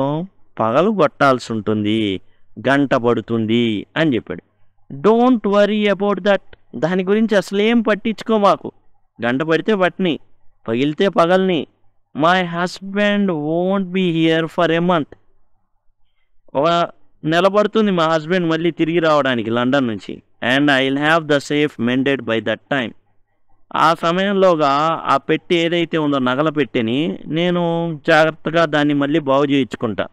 పగలు కొట్టాల్సి ఉంటుంది, గంట పడుతుంది అని చెప్పాడు. Don't worry about that. దాని గురించి అసలు ఏం పట్టించుకో మాకు. గంట పడితే పట్ని, పగిలితే పగల్ని. My husband won't be here for a month. ఒక నెల పడుతుంది మా హస్బెండ్ మళ్ళీ తిరిగి రావడానికి లండన్ నుంచి. And I will have the safe మెండెడ్ by that time. ఆ సమయంలోగా ఆ పెట్టి ఏదైతే ఉందో నగల పెట్టెని నేను జాగ్రత్తగా దాన్ని మళ్ళీ బాగు చేయించుకుంటా.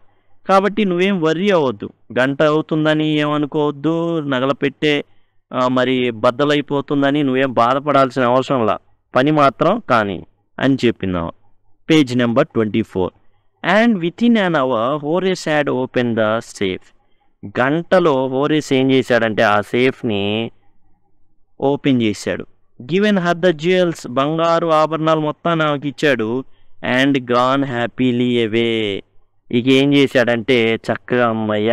కాబట్టి నువ్వేం వర్రీ అవ్వద్దు. గంట అవుతుందని ఏమనుకోవద్దు. నగల పెట్టె మరి బద్దలైపోతుందని నువ్వేం బాధపడాల్సిన అవసరంలా. పని మాత్రం కానీ అని చెప్పిందాం. Page number 24. And within an hour Horace had opened the safe. గంటలో హోరేస్ ఏం చేశాడంటే ఆ సేఫ్ని ఓపెన్ చేశాడు. గివెన్ హర్ ద జ్యువెల్స్, బంగారు ఆభరణాలు మొత్తాన్ని ఆమెకి ఇచ్చాడు. And gone happily away. ఇక ఏం చేశాడంటే చక్కగా అమ్మయ్య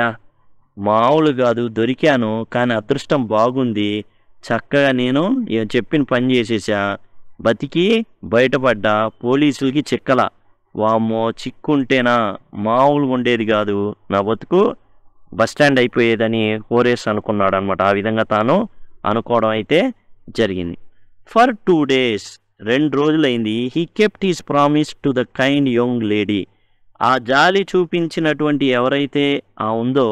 మామూలు కాదు దొరికాను, కానీ అదృష్టం బాగుంది, చక్కగా నేను చెప్పిన పని చేసేసా, బతికి బయటపడ్డా, పోలీసులకి చిక్కల. వామ్మో చిక్కుంటేనా మామూలుగా ఉండేది కాదు, నా బతుకు బస్టాండ్ అయిపోయేదని హోరేస్ అనుకున్నాడు అనమాట. ఆ విధంగా తాను అనుకోవడం అయితే జరిగింది. ఫర్ 2 days, 2 రోజులైంది. He kept his promise to the kind young lady. ఆ జాలి చూపించినటువంటి ఎవరైతే ఉందో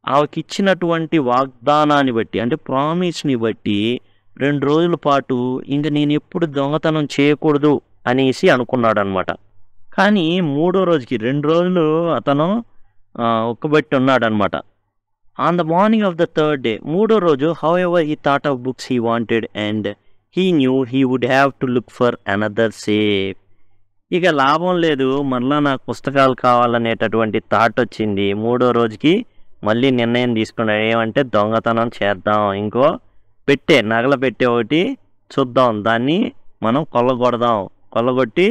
ఆమెకిచ్చినటువంటి వాగ్దానాన్ని బట్టి, అంటే ప్రామిస్ని బట్టి 2 రోజుల పాటు ఇంక నేను ఎప్పుడు దొంగతనం చేయకూడదు అనేసి అనుకున్నాడు అనమాట. కానీ 3వ రోజుకి 2 రోజులు అతను ఒక్కబెట్టి ఉన్నాడనమాట. On the morning of the 3rd day, 3వ రోజు, however he thought of books he wanted and he knew he would have to look for another safe. ఇక లాభం లేదు, మళ్ళీ నాకు పుస్తకాలు కావాలనేటటువంటి థాట్ వచ్చింది. 3వ రోజుకి మళ్ళీ నిర్ణయం తీసుకున్నాడు. ఏమంటే దొంగతనం చేద్దాం, ఇంకో పెట్టే నగల పెట్టే ఒకటి చూద్దాం, దాన్ని మనం కొల్లగొట్టి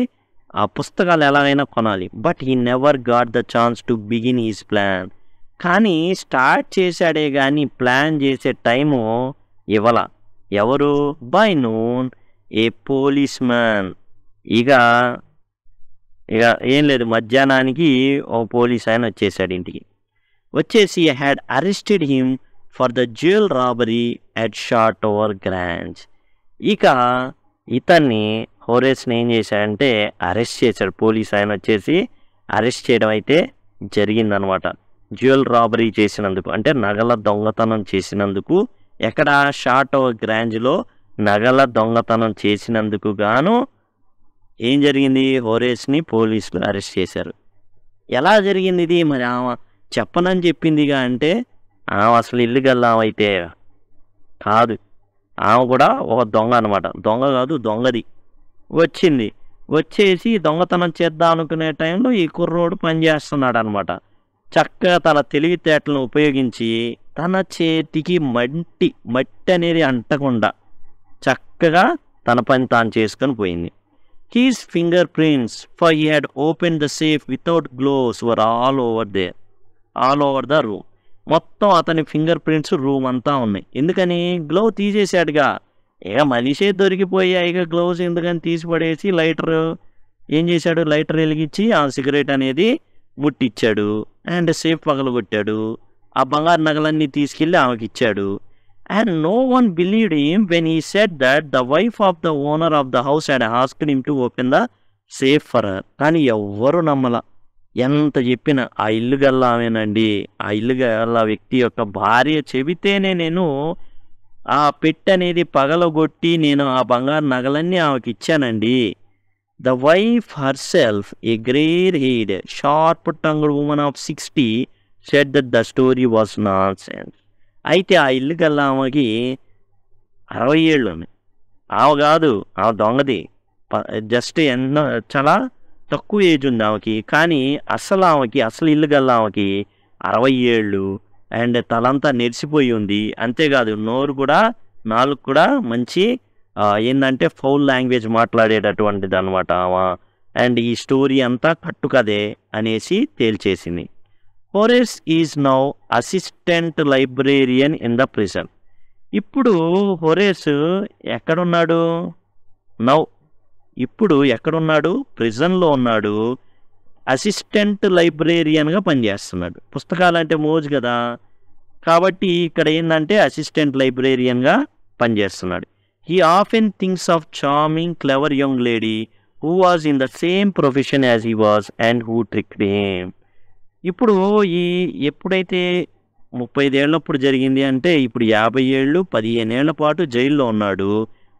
ఆ పుస్తకాలు ఎలాగైనా కొనాలి. But he never got the chance to begin he's plan. కానీ స్టార్ట్ చేశాడే కానీ ప్లాన్ చేసే టైము ఇవ్వాల. ఎవరు? By noon A police man. ఇక ఏం లేదు, మధ్యాహ్నానికి ఓ పోలీస్ ఆయన వచ్చేసాడు ఇంటికి. వచ్చేసి had arrested him for the jewel robbery at Shortover Grange. ఇక ఇతన్ని హోరేస్ని ఏం చేశాడంటే అరెస్ట్ చేశాడు. పోలీస్ ఆయన వచ్చేసి అరెస్ట్ చేయడం అయితే జరిగిందనమాట. జ్యువెల్ రాబరీ చేసినందుకు, అంటే నగల దొంగతనం చేసినందుకు. ఎక్కడ? షార్టోవర్ గ్రాంజ్లో నగల దొంగతనం చేసినందుకు గాను ఏం జరిగింది? హోరేస్ని పోలీసులు అరెస్ట్ చేశారు. ఎలా జరిగింది ఇది? మరి ఆమె చెప్పనని చెప్పిందిగా, అంటే ఆమె అసలు ఇల్లు గల్లామైతే కాదు, ఆమె కూడా ఒక దొంగ అనమాట. దొంగ కాదు, దొంగది. వచ్చేసి దొంగతనం చేద్దాం అనుకునే టైంలో ఈ కుర్రోడు పనిచేస్తున్నాడు అనమాట. చక్కగా తన తెలివితేటలను ఉపయోగించి తన చేతికి మట్టి అనేది అంటకుండా చక్కగా తన పని తాను చేసుకొని పోయింది. His fingerprints, for he had opened the safe without gloves, were all over the room. మొత్తం అతని ఫింగర్ ప్రింట్స్ రూమ్ అంతా ఉన్నాయి. ఎందుకని? గ్లోవ్ తీసేశాడుగా. ఇక మనిషే దొరికిపోయా, ఇక గ్లోవ్స్ ఎందుకని తీసి పడేసి లైటర్ ఏం చేశాడు? లైటర్ వెలిగించి ఆ సిగరెట్ అనేది ముట్టించాడు. And safe పగలగొట్టాడు. ఆ బంగారు నగలన్నీ తీసుకెళ్ళి ఆమెకి ఇచ్చాడు. And no one believed him when he said that the wife of the owner of the house had asked him to open the safe for her. కానీ ఎవ్వరు నమ్మల. ఎంత చెప్పినా ఆ ఇల్లు గల్లా ఆమెనండి, ఆ ఇల్లు గల్లా వ్యక్తి యొక్క భార్య చెబితేనే నేను ఆ పెట్టి అనేది పగలగొట్టి నేను ఆ బంగారు నగలన్నీ ఆమెకి ఇచ్చానండి. The wife herself, a grey-haired, sharp-tongued woman of 60, said that the story was nonsense. అయితే ఆ ఇల్లు గల్లా ఆమెకి 60 ఏళ్ళు ఉన్నాయి. ఆమె కాదు, ఆమె దొంగది. జస్ట్ ఎన్నో చాలా తక్కువ ఏజ్ ఉంది ఆమెకి. కానీ అసలు ఇల్లు గల్లా ఆమెకి 60 ఏళ్ళు. అండ్ తలంతా నెరిసిపోయి ఉంది. అంతేకాదు నాలుగు కూడా మంచి ఏంటంటే ఫౌల్ లాంగ్వేజ్ మాట్లాడేటటువంటిది అనమాట ఆమె. అండ్ ఈ స్టోరీ అంతా కట్టుకదే అనేసి తేల్చేసింది. Horace is now assistant librarian in the prison. ఇప్పుడు హోరేస్ ఎక్కడున్నాడు? ఇప్పుడు ఎక్కడున్నాడు? ప్రిజన్లో ఉన్నాడు. అసిస్టెంట్ లైబ్రేరియన్గా పనిచేస్తున్నాడు. పుస్తకాలు అంటే మోజు కదా, కాబట్టి ఇక్కడ ఏంటంటే అసిస్టెంట్ లైబ్రేరియన్గా పనిచేస్తున్నాడు. He often thinks of charming clever young lady who was in the same profession as he was and who tricked him. ఇప్పుడు ఎప్పుడైతే 35 ఏళ్ళప్పుడు జరిగింది అంటే ఇప్పుడు 50 ఏళ్ళు 15 ఏళ్ల పాటు జైల్లో ఉన్నాడు.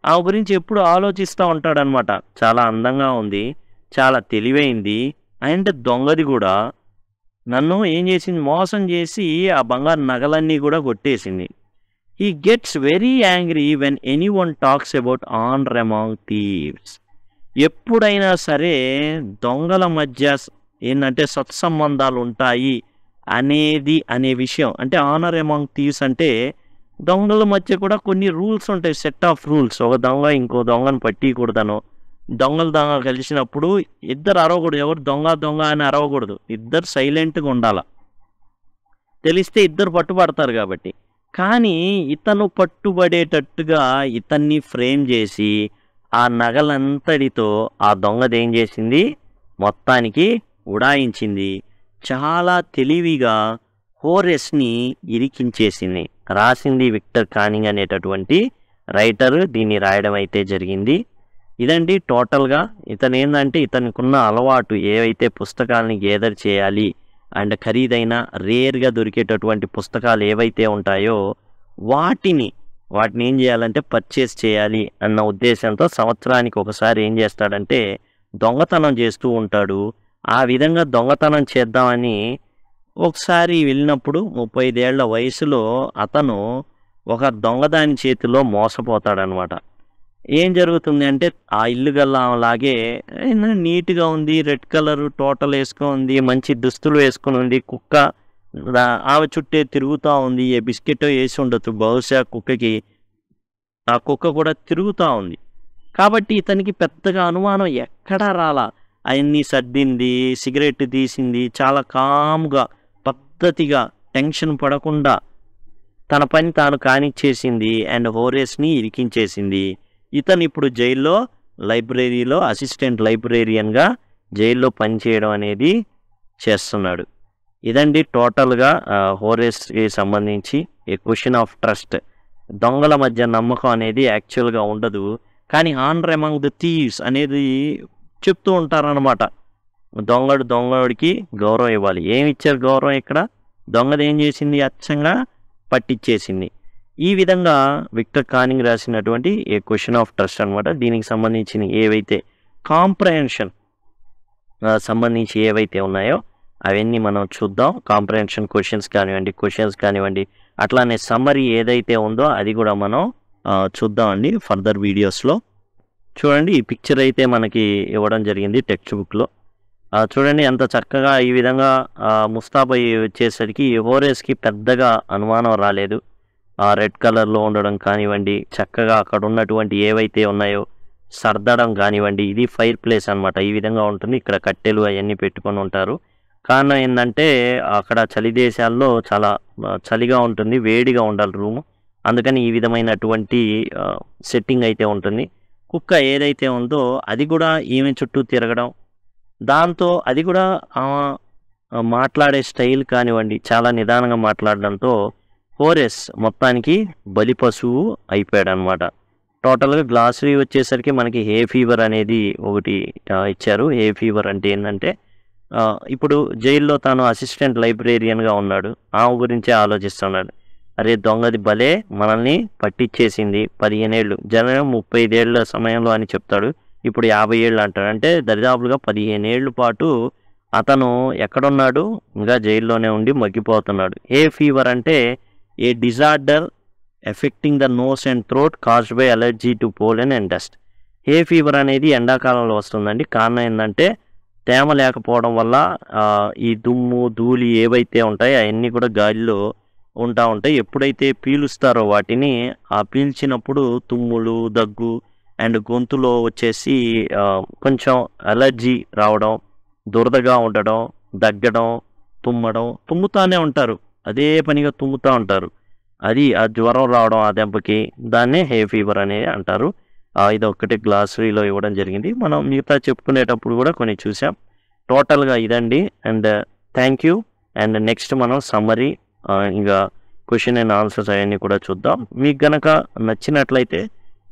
ఆ గురించి ఎప్పుడు ఆలోచిస్తూ ఉంటాడనమాట. చాలా అందంగా ఉంది, చాలా తెలివైంది అండ్ దొంగది కూడా. నన్ను ఏం చేసింది, మోసం చేసి ఆ బంగారు నగలన్నీ కూడా కొట్టేసింది. He gets very angry when anyone talks about honour among thieves. ఎప్పుడైనా సరే దొంగల మధ్య ఏంటంటే సత్సంబంధాలు ఉంటాయి అనే విషయం, అంటే ఆనర్ అమాంగ్ థీవ్స్ అంటే దొంగల మధ్య కూడా కొన్ని రూల్స్ ఉంటాయి, సెట్ ఆఫ్ రూల్స్. ఒక దొంగ ఇంకో దొంగను పట్టికూడదనో, దొంగ కలిసినప్పుడు ఇద్దరు అరవకూడదు, ఎవరు దొంగ దొంగ అని అరవకూడదు, ఇద్దరు సైలెంట్గా ఉండాల, తెలిస్తే ఇద్దరు పట్టుబడతారు కాబట్టి. కానీ ఇతను పట్టుబడేటట్టుగా ఇతన్ని ఫ్రేమ్ చేసి ఆ నగలంతటితో ఆ దొంగది ఏం చేసింది, మొత్తానికి ఉడాయించింది. చాలా తెలివిగా హోరెస్ని ఇరికించేసింది. రాసింది విక్టర్ కానింగ్ అనేటటువంటి రైటర్ దీన్ని రాయడం అయితే జరిగింది. ఇదండి టోటల్గా. ఇతను ఏంటంటే ఇతనికున్న అలవాటు ఏవైతే పుస్తకాలని గేదర్ చేయాలి అండ్ ఖరీదైన రేర్గా దొరికేటటువంటి పుస్తకాలు ఏవైతే ఉంటాయో వాటిని ఏం చేయాలంటే పర్చేస్ చేయాలి అన్న ఉద్దేశంతో సంవత్సరానికి ఒకసారి ఏం చేస్తాడంటే దొంగతనం చేస్తూ ఉంటాడు. ఆ విధంగా దొంగతనం చేద్దామని ఒకసారి వెళ్ళినప్పుడు 35 ఏళ్ల వయసులో అతను ఒక దొంగదాని చేతిలో మోసపోతాడనమాట. ఏం జరుగుతుంది అంటే ఆ ఇల్లు గల్లా లాగే నీట్గా ఉంది, రెడ్ కలర్ టోటల్ వేసుకొని ఉంది, మంచి దుస్తులు వేసుకొని ఉంది, కుక్క ఆమె చుట్టే తిరుగుతూ ఉంది. ఏ బిస్కెట్ వేసి ఉండొచ్చు బహుశా కుక్కకి, ఆ కుక్క కూడా తిరుగుతూ ఉంది. కాబట్టి ఇతనికి పెద్దగా అనుమానం ఎక్కడా రాలా. అవన్నీ సర్దింది, సిగరెట్ తీసింది, చాలా కామ్గా పద్ధతిగా టెన్షన్ పడకుండా తన పని తాను కానిచ్చేసింది అండ్ హోరెస్ని ఇరికించేసింది. ఇతను ఇప్పుడు జైల్లో లైబ్రరీలో అసిస్టెంట్ లైబ్రేరియన్గా జైల్లో పనిచేయడం అనేది చేస్తున్నాడు. ఇదండి టోటల్గా హోరెస్కి సంబంధించి ఏ క్వశ్చన్ ఆఫ్ ట్రస్ట్. దొంగల మధ్య నమ్మకం అనేది యాక్చువల్గా ఉండదు, కానీ ఆనర్ అమాంగ్ ద థీవ్స్ అనేది చెప్తూ ఉంటారనమాట. దొంగడికి గౌరవం ఇవ్వాలి. ఏమి ఇచ్చారు గౌరవం ఇక్కడ? దొంగది ఏం చేసింది, అచ్చంగా పట్టించేసింది. ఈ విధంగా విక్టర్ కానింగ్ రాసినటువంటి ఏ క్వశ్చన్ ఆఫ్ ట్రస్ట్ అనమాట. దీనికి సంబంధించిన ఏవైతే కాంప్రహెన్షన్ సంబంధించి ఏవైతే ఉన్నాయో అవన్నీ మనం చూద్దాం. కాంప్రహెన్షన్ క్వశ్చన్స్ కానివ్వండి, అట్లానే సమ్మరీ ఏదైతే ఉందో అది కూడా మనం చూద్దామండి ఫర్దర్ వీడియోస్లో. చూడండి, ఈ పిక్చర్ అయితే మనకి ఇవ్వడం జరిగింది టెక్స్ట్ బుక్లో. చూడండి ఎంత చక్కగా ఈ విధంగా ముస్తాబై వచ్చేసరికి హోరెస్కి పెద్దగా అనుమానం రాలేదు. రెడ్ కలర్లో ఉండడం కానివ్వండి, చక్కగా అక్కడ ఉన్నటువంటి ఏవైతే ఉన్నాయో సర్దడం కానివ్వండి, ఇది ఫైర్ ప్లేస్ అనమాట. ఈ విధంగా ఉంటుంది, ఇక్కడ కట్టెలు అవన్నీ పెట్టుకొని ఉంటారు. కారణం ఏంటంటే అక్కడ చలి దేశాల్లో చాలా చలిగా ఉంటుంది, వేడిగా ఉండాలి రూము, అందుకని ఈ విధమైనటువంటి సెట్టింగ్ అయితే ఉంటుంది. కుక్క ఏదైతే ఉందో అది కూడా ఈమె చుట్టూ తిరగడం, దాంతో అది కూడా మాట్లాడే స్టైల్ కానివ్వండి చాలా నిదానంగా మాట్లాడడంతో హోరెస్ మొత్తానికి బలి పశువు అయిపోయాడు అనమాట. టోటల్గా గ్లాసరీ వచ్చేసరికి మనకి హే ఫీవర్ అనేది ఒకటి ఇచ్చారు. హే ఫీవర్ అంటే ఏంటంటే ఇప్పుడు జైల్లో తాను అసిస్టెంట్ లైబ్రేరియన్గా ఉన్నాడు, ఆమె గురించే ఆలోచిస్తున్నాడు. అరే దొంగది భలే మనల్ని పట్టించేసింది, 15 ఏళ్ళు, జనం 35 ఏళ్ళ సమయంలో అని చెప్తాడు, ఇప్పుడు 50 ఏళ్ళు అంటాడు. అంటే దరిదాపులుగా 15 ఏళ్ళ పాటు అతను ఎక్కడున్నాడు, ఇంకా జైల్లోనే ఉండి మగ్గిపోతున్నాడు. ఏ ఫీవర్ అంటే a disorder affecting the nose and throat caused by allergy to pollen and dust. Hay fever అనేది ఎండాకాలంలో వస్తుందండి. కారణం ఏంటంటే తేమ లేకపోవడం వల్ల ఈ దుమ్ము ధూళి ఏవైతే ఉంటాయో అవన్నీ కూడా గాలిలో ఉంటాయి. ఎప్పుడైతే పీలుస్తారో వాటిని, ఆ పీల్చినప్పుడు తుమ్ములు, దగ్గు అండ్ గొంతులో వచ్చేసి కొంచెం అలర్జీ రావడం, దురదగా ఉండడం, దగ్గడం, తుమ్ముతానే ఉంటారు, అదే పనిగా తుమ్ముతూ ఉంటారు. అది ఆ జ్వరం రావడం ఆ దెబ్బకి, దాన్నే హే ఫీవర్ అనేది అంటారు. ఇది ఒక్కటి గ్లాసరీలో ఇవ్వడం జరిగింది. మనం మిగతా చెప్పుకునేటప్పుడు కూడా కొన్ని చూసాం. టోటల్గా ఇదండి. And thank you. And next మనం సమ్మరీ ఇంకా క్వశ్చన్ అండ్ ఆన్సర్స్ అవన్నీ కూడా చూద్దాం. మీకు గనక నచ్చినట్లయితే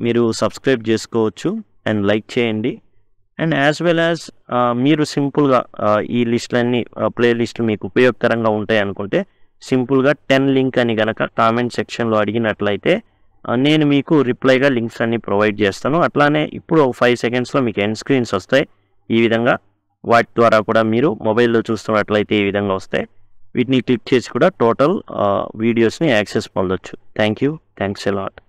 మీరు సబ్స్క్రైబ్ చేసుకోవచ్చు అండ్ లైక్ చేయండి. అండ్ యాజ్ వెల్ యాజ్ మీరు సింపుల్గా ఈ లిస్టులన్నీ ప్లేలిస్టులు మీకు ఉపయోగకరంగా ఉంటాయి అనుకుంటే సింపుల్గా 10 లింక్ అని కనుక కామెంట్ సెక్షన్లో అడిగినట్లయితే నేను మీకు రిప్లైగా లింక్స్ అన్ని ప్రొవైడ్ చేస్తాను. అట్లానే ఇప్పుడు ఒక 5 సెకండ్స్లో మీకు ఎండ్ స్క్రీన్స్ వస్తాయి. ఈ విధంగా వాటి ద్వారా కూడా మీరు మొబైల్లో చూస్తున్నట్లయితే ఈ విధంగా వస్తాయి. వీటిని క్లిక్ చేసి కూడా టోటల్ వీడియోస్ని యాక్సెస్ పొందొచ్చు. Thanks a lot.